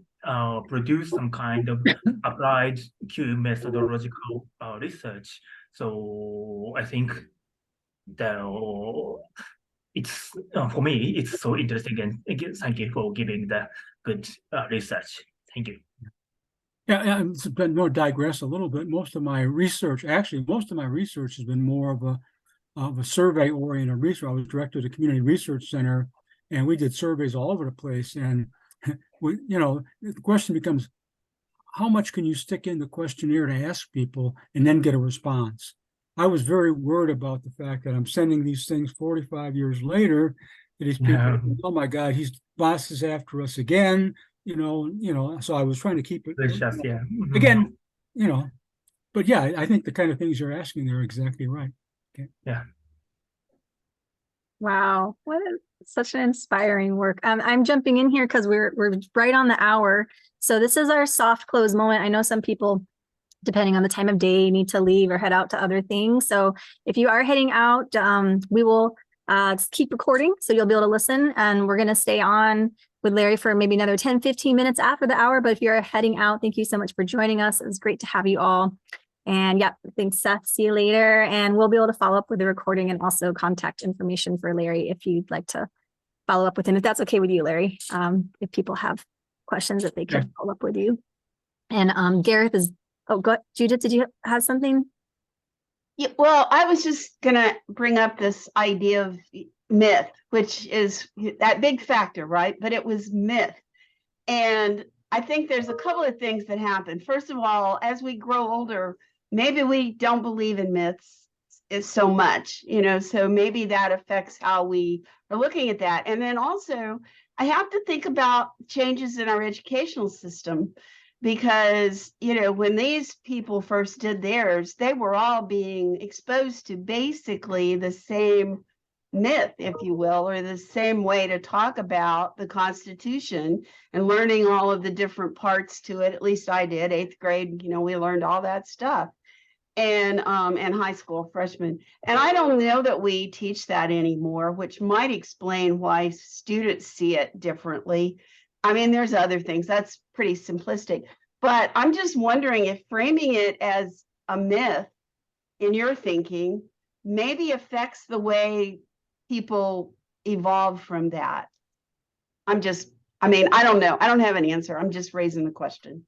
produce some kind of applied Q methodological research. So I think it's for me, it's so interesting, and again, thank you for giving the good research. Thank you. Yeah, it's been more digress a little bit. Most of my research has been more of a survey-oriented research. I was director of the Community Research Center, and we did surveys all over the place. And the question becomes, how much can you stick in the questionnaire to ask people and then get a response? I was very worried about the fact that I'm sending these things 45 years later to these people. Yeah. Oh my God, Baas is after us again. So I was trying to keep it. Delicious, yeah. Again, but yeah, I think the kind of things you're asking there are exactly right. Okay. Yeah. Wow, such an inspiring work. I'm jumping in here because we're right on the hour. So this is our soft close moment. I know some people, depending on the time of day, need to leave or head out to other things. So if you are heading out, we will keep recording, so you'll be able to listen, and we're going to stay on with Larry for maybe another 10, 15 minutes after the hour. But if you're heading out, thank you so much for joining us. It was great to have you all. And yeah, thanks, Seth. See you later. And we'll be able to follow up with the recording and also contact information for Larry if you'd like to follow up with him, if that's okay with you, Larry. If people have questions that they can follow up with you. And Gareth is, Judith, did you have something? Yeah, well, I was just gonna bring up this idea of myth, which is that big factor, right? But it was myth. And I think there's a couple of things that happen. First of all, as we grow older, maybe we don't believe in myths so much, so maybe that affects how we are looking at that. And then also, I have to think about changes in our educational system, because, when these people first did theirs, they were all being exposed to basically the same myth, if you will, or the same way to talk about the Constitution, and learning all of the different parts to it. At least I did. 8th grade, we learned all that stuff. And high school freshmen. And I don't know that we teach that anymore, which might explain why students see it differently. I mean, there's other things. That's pretty simplistic. But I'm just wondering if framing it as a myth in your thinking maybe affects the way people evolve from that. I don't know. I don't have an answer. I'm just raising the question.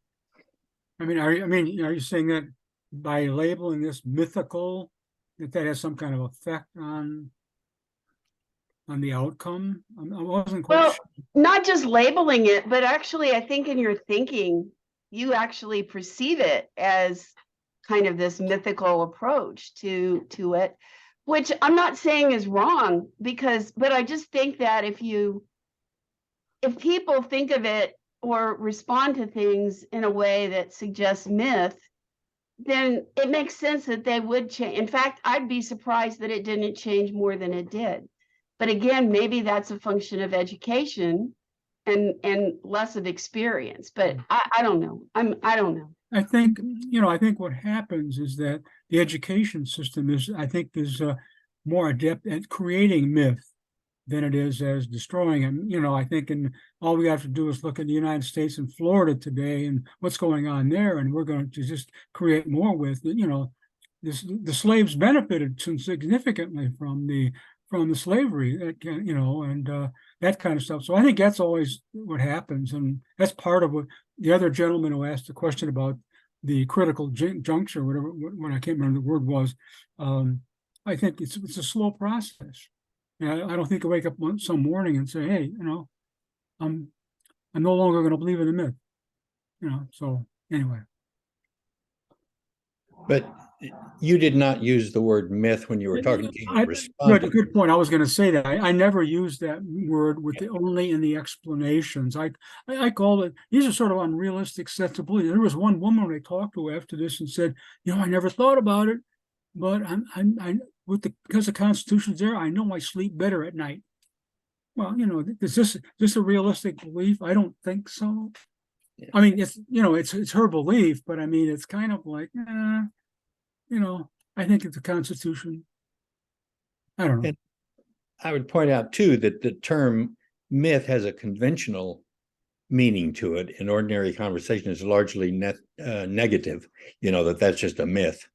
Are you saying that by labeling this mythical, that has some kind of effect on the outcome? I wasn't quite sure. Not just labeling it, but actually, I think in your thinking, you actually perceive it as kind of this mythical approach to it, which I'm not saying is wrong, but I just think that if people think of it or respond to things in a way that suggests myth, then it makes sense that they would change. In fact, I'd be surprised that it didn't change more than it did. But again, maybe that's a function of education and less of experience. But I don't know. I don't know. I think what happens is that the education system is more adept at creating myth than it is as destroying it. I think all we have to do is look at the United States and Florida today and what's going on there, and we're going to just create more with the slaves benefited significantly from the slavery and that kind of stuff. So I think that's always what happens, and that's part of what the other gentleman who asked the question about the critical juncture, what I can't remember the word was. I think it's a slow process. I don't think I wake up some morning and say, hey, I'm no longer going to believe in the myth. So anyway. But you did not use the word myth when you were talking to your respondent. Good point. I was going to say that. I never used that word with only in the explanations. I call it, these are sort of unrealistic sets of beliefs. There was one woman I talked to after this and said, I never thought about it, but because the Constitution's there, I know I sleep better at night. Well, is this a realistic belief? I don't think so. Yeah. I mean, it's her belief, but I mean, it's kind of like, I think it's the Constitution. I don't know. And I would point out too that the term myth has a conventional meaning to it. In ordinary conversation, is largely negative. That's just a myth.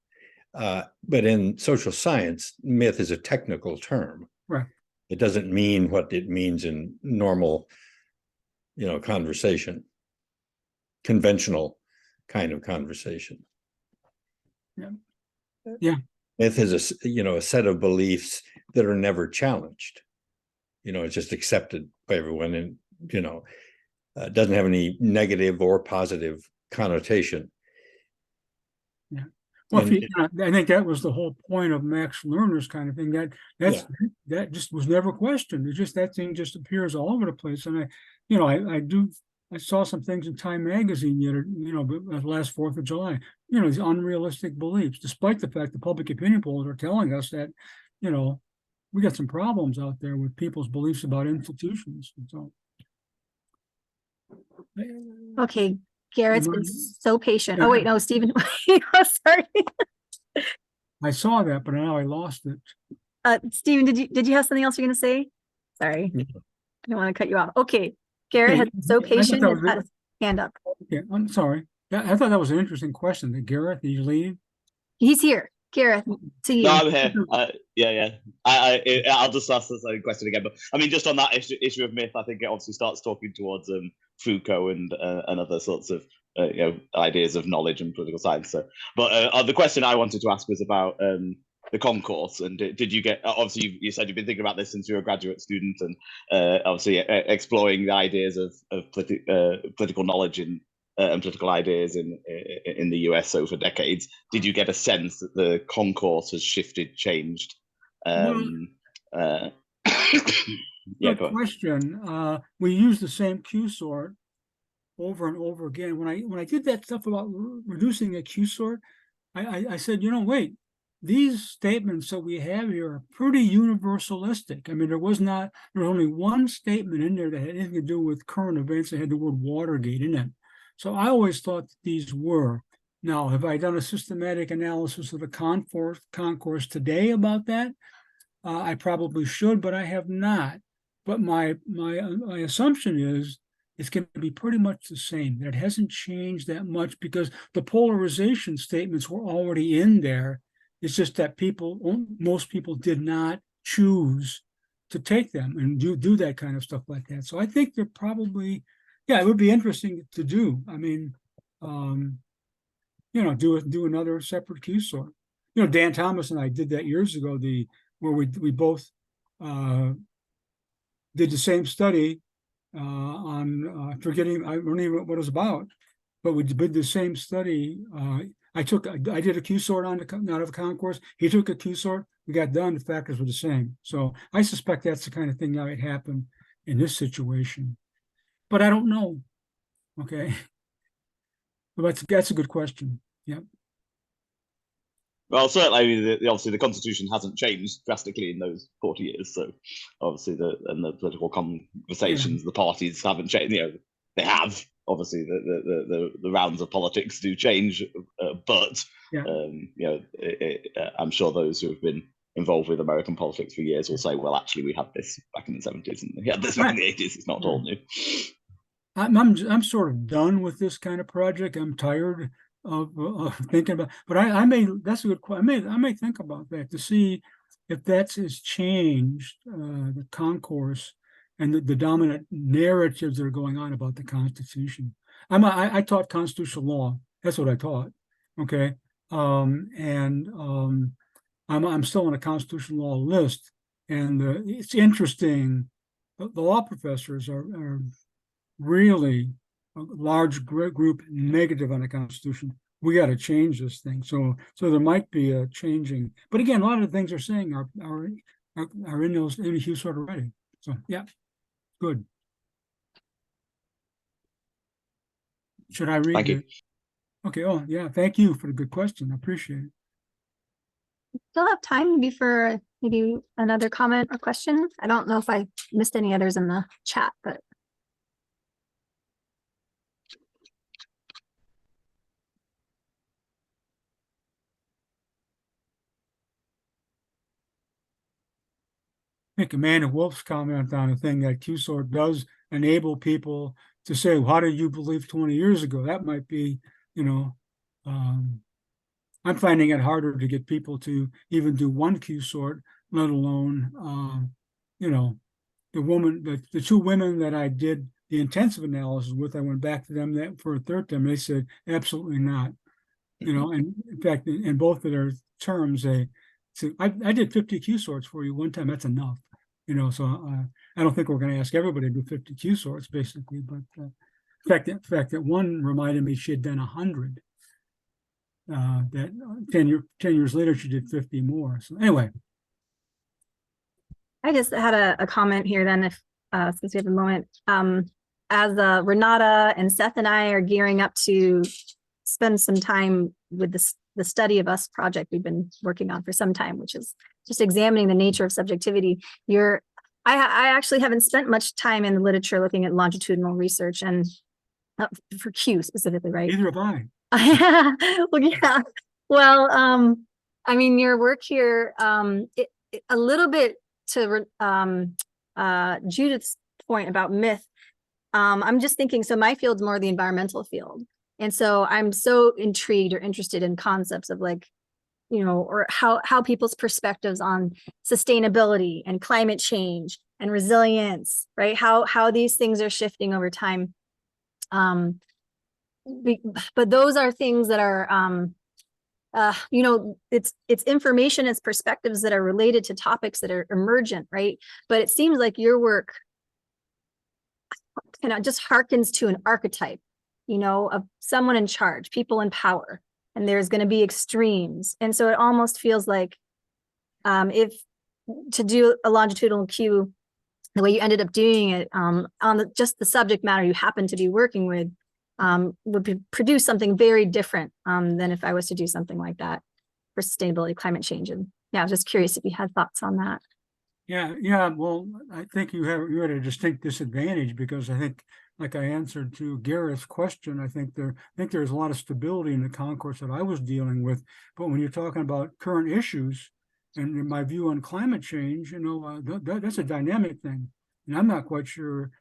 But in social science, myth is a technical term. Right. It doesn't mean what it means in normal, conversation, conventional kind of conversation. Yeah. Yeah. Myth is a set of beliefs that are never challenged. It's just accepted by everyone, and doesn't have any negative or positive connotation. Yeah. Well, I think that was the whole point of Max Lerner's kind of thing. That just was never questioned. It's just that thing just appears all over the place. And I saw some things in Time magazine last 4th of July. These unrealistic beliefs, despite the fact the public opinion polls are telling us that, we got some problems out there with people's beliefs about institutions. And so. Okay, Garrett's been so patient. Oh wait, no, Stephen. Sorry. I saw that, but now I lost it. Stephen, did you have something else you're going to say? Sorry, I don't want to cut you off. Okay, Garrett has been so patient. Has got his hand up. Okay, I'm sorry. I thought that was an interesting question. That Garrett, did you leave? He's here. Gareth, to you. No, I'm here. Yeah. I'll just ask the same question again. But I mean, just on that issue of myth, I think it obviously starts talking towards Foucault and other sorts of ideas of knowledge and political science. So, but the question I wanted to ask was about the concourse. And did you get? Obviously, you said you've been thinking about this since you were a graduate student, and obviously exploring the ideas of political knowledge and political ideas in the US so for decades. Did you get a sense that the concourse has shifted, changed? Good question. We use the same Q sort over and over again. When I did that stuff about reducing a Q sort, I said, wait, these statements that we have here are pretty universalistic. I mean, there was only one statement in there that had anything to do with current events that had the word Watergate in it. So I always thought that these were. Now, have I done a systematic analysis of the concourse today about that? I probably should, but I have not. But my assumption is it's going to be pretty much the same. That it hasn't changed that much because the polarization statements were already in there. It's just that most people did not choose to take them and do that kind of stuff like that. So I think they're probably. Yeah, it would be interesting to do. I mean, do another separate Q sort. Dan Thomas and I did that years ago. Where we both did the same study on forgetting. I don't even know what it was about, but we did the same study. I did a Q sort out of a concourse. He took a Q sort. We got done. The factors were the same. So I suspect that's the kind of thing that might happen in this situation. But I don't know. Okay. Well, that's a good question. Yeah. Well, certainly, obviously, the Constitution hasn't changed drastically in those 40 years. So, obviously, the political conversations, the parties haven't changed. They have. Obviously, the rounds of politics do change, but I'm sure those who have been involved with American politics for years will say, well, actually, we had this back in the 70s and we had this back in the 80s. It's not all new. I'm sort of done with this kind of project. I'm tired of thinking about, but that's a good question. I may think about that to see if that has changed the concourse and the dominant narratives that are going on about the Constitution. I taught constitutional law. That's what I taught. Okay. I'm still on a constitutional law list, And it's interesting. The law professors are really a large group negative on the Constitution. We got to change this thing. So there might be a changing. But again, a lot of the things they're saying are in the Q sort already. So yeah, good. Should I read Thank you. Okay. Oh yeah. Thank you for the good question. I appreciate it. Still have time maybe for maybe another comment or question. I don't know if I missed any others in the chat, but. I think Amanda Wolf's comment on the thing that Q-sort does enable people to say, well, how did you believe 20 years ago? That might be, I'm finding it harder to get people to even do one Q-sort, let alone, the two women that I did the intensive analysis with, I went back to them for a third time. They said, absolutely not. And in fact, in both of their terms, I did 50 Q-sorts for you one time. That's enough. So I don't think we're going to ask everybody to do 50 Q-sorts, basically. But the fact that one reminded me she had done 100. That 10 years later, she did 50 more. So anyway. I just had a comment here then, if since we have a moment. As Renata and Seth and I are gearing up to spend some time with the Study of Us project we've been working on for some time, which is just examining the nature of subjectivity. I actually haven't spent much time in the literature looking at longitudinal research and for Q specifically, right? Neither have I. Well, yeah. Well, I mean, your work here, a little bit to Judith's point about myth. I'm just thinking, so my field's more the environmental field. And so I'm so intrigued or interested in concepts of or how people's perspectives on sustainability and climate change and resilience, right? How these things are shifting over time. But those are things that are, it's information, it's perspectives that are related to topics that are emergent, right? But it seems like your work just harkens to an archetype, of someone in charge, people in power, and there's going to be extremes. And so it almost feels like if to do a longitudinal Q, the way you ended up doing it on just the subject matter you happen to be working with, would produce something very different than if I was to do something like that for sustainability, climate change. And yeah, I was just curious if you had thoughts on that. Yeah. Well, I think you had a distinct disadvantage because I think, like I answered to Gareth's question, I think there's a lot of stability in the concourse that I was dealing with. But when you're talking about current issues and in my view on climate change, that's a dynamic thing, and I'm not quite sure.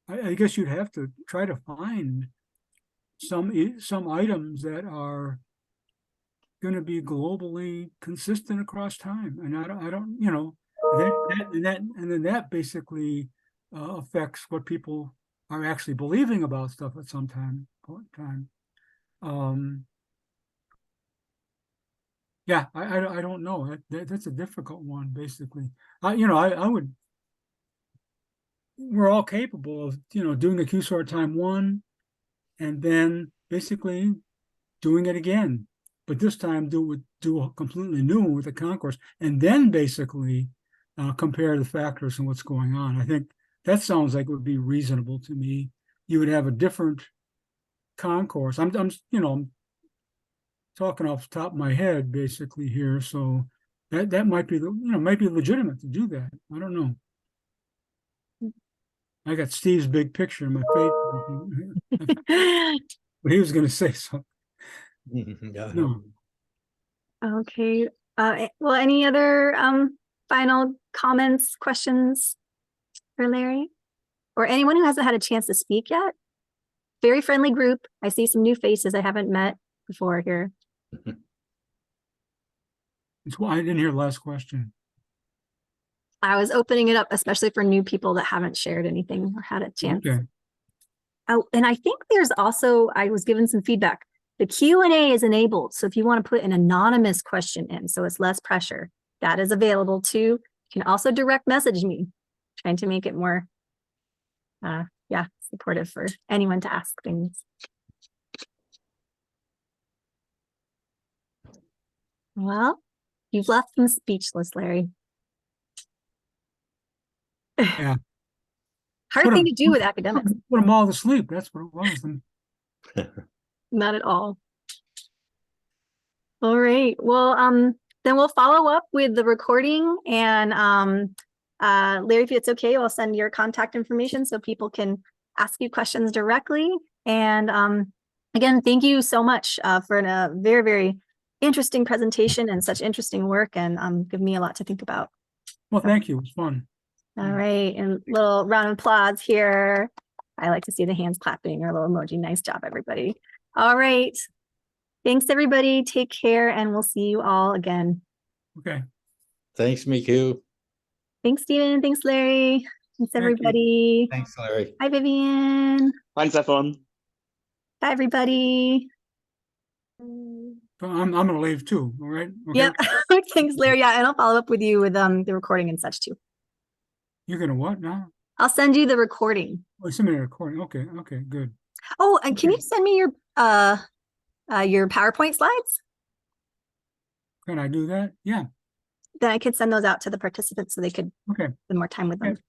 I guess you'd have to try to find some items that are going to be globally consistent across time, and I don't, and then that basically affects what people are actually believing about stuff at some time. Yeah, I don't know. That's a difficult one, basically. I would. We're all capable of doing a Q-sort time 1, and then basically doing it again, but this time do a completely new one with the concourse, and then basically compare the factors and what's going on. I think that sounds like it would be reasonable to me. You would have a different concourse. I'm talking off the top of my head basically here, so that might be might be legitimate to do that. I don't know. I got Steve's big picture in my face. But he was going to say something. No. Okay. Well, any other final comments, questions for Larry? Or anyone who hasn't had a chance to speak yet? Very friendly group. I see some new faces I haven't met before here. It's why I didn't hear the last question. I was opening it up, especially for new people that haven't shared anything or had a chance. Okay. Oh, and I think there's also, I was given some feedback. The Q&A is enabled. So if you want to put an anonymous question in, so it's less pressure, that is available too. You can also direct message me, trying to make it more, supportive for anyone to ask things. Well, you've left them speechless, Larry. Yeah. Hard thing to do with academics. Put them all to sleep. That's what it was. And Not at all. All right. Well, then we'll follow up with the recording, and Larry, if it's okay, I'll send your contact information so people can ask you questions directly. And again, thank you so much for a very, very interesting presentation and such interesting work, and give me a lot to think about. well, thank you. It was fun. All right, and little round of applause here. I like to see the hands clapping or a little emoji. Nice job, everybody. All right. Thanks, everybody. Take care, and we'll see you all again. Okay. Thanks, Miku. Thanks, Stephen. Thanks, Larry. Thanks, Thank you. everybody. Thanks, Larry. Hi, Vivian. Thanks, everyone. Bye, everybody. So I'm gonna leave too. All right. Okay. Yep. Thanks, Larry. Yeah, and I'll follow up with you with the recording and such too. You're gonna what now? I'll send you the recording. Oh, send me a recording. Okay. Okay. Good. Oh, and can Okay. you send me your PowerPoint slides? Can I do that? Yeah. Then I could send those out to the participants so they could Okay. spend more time with them. Okay.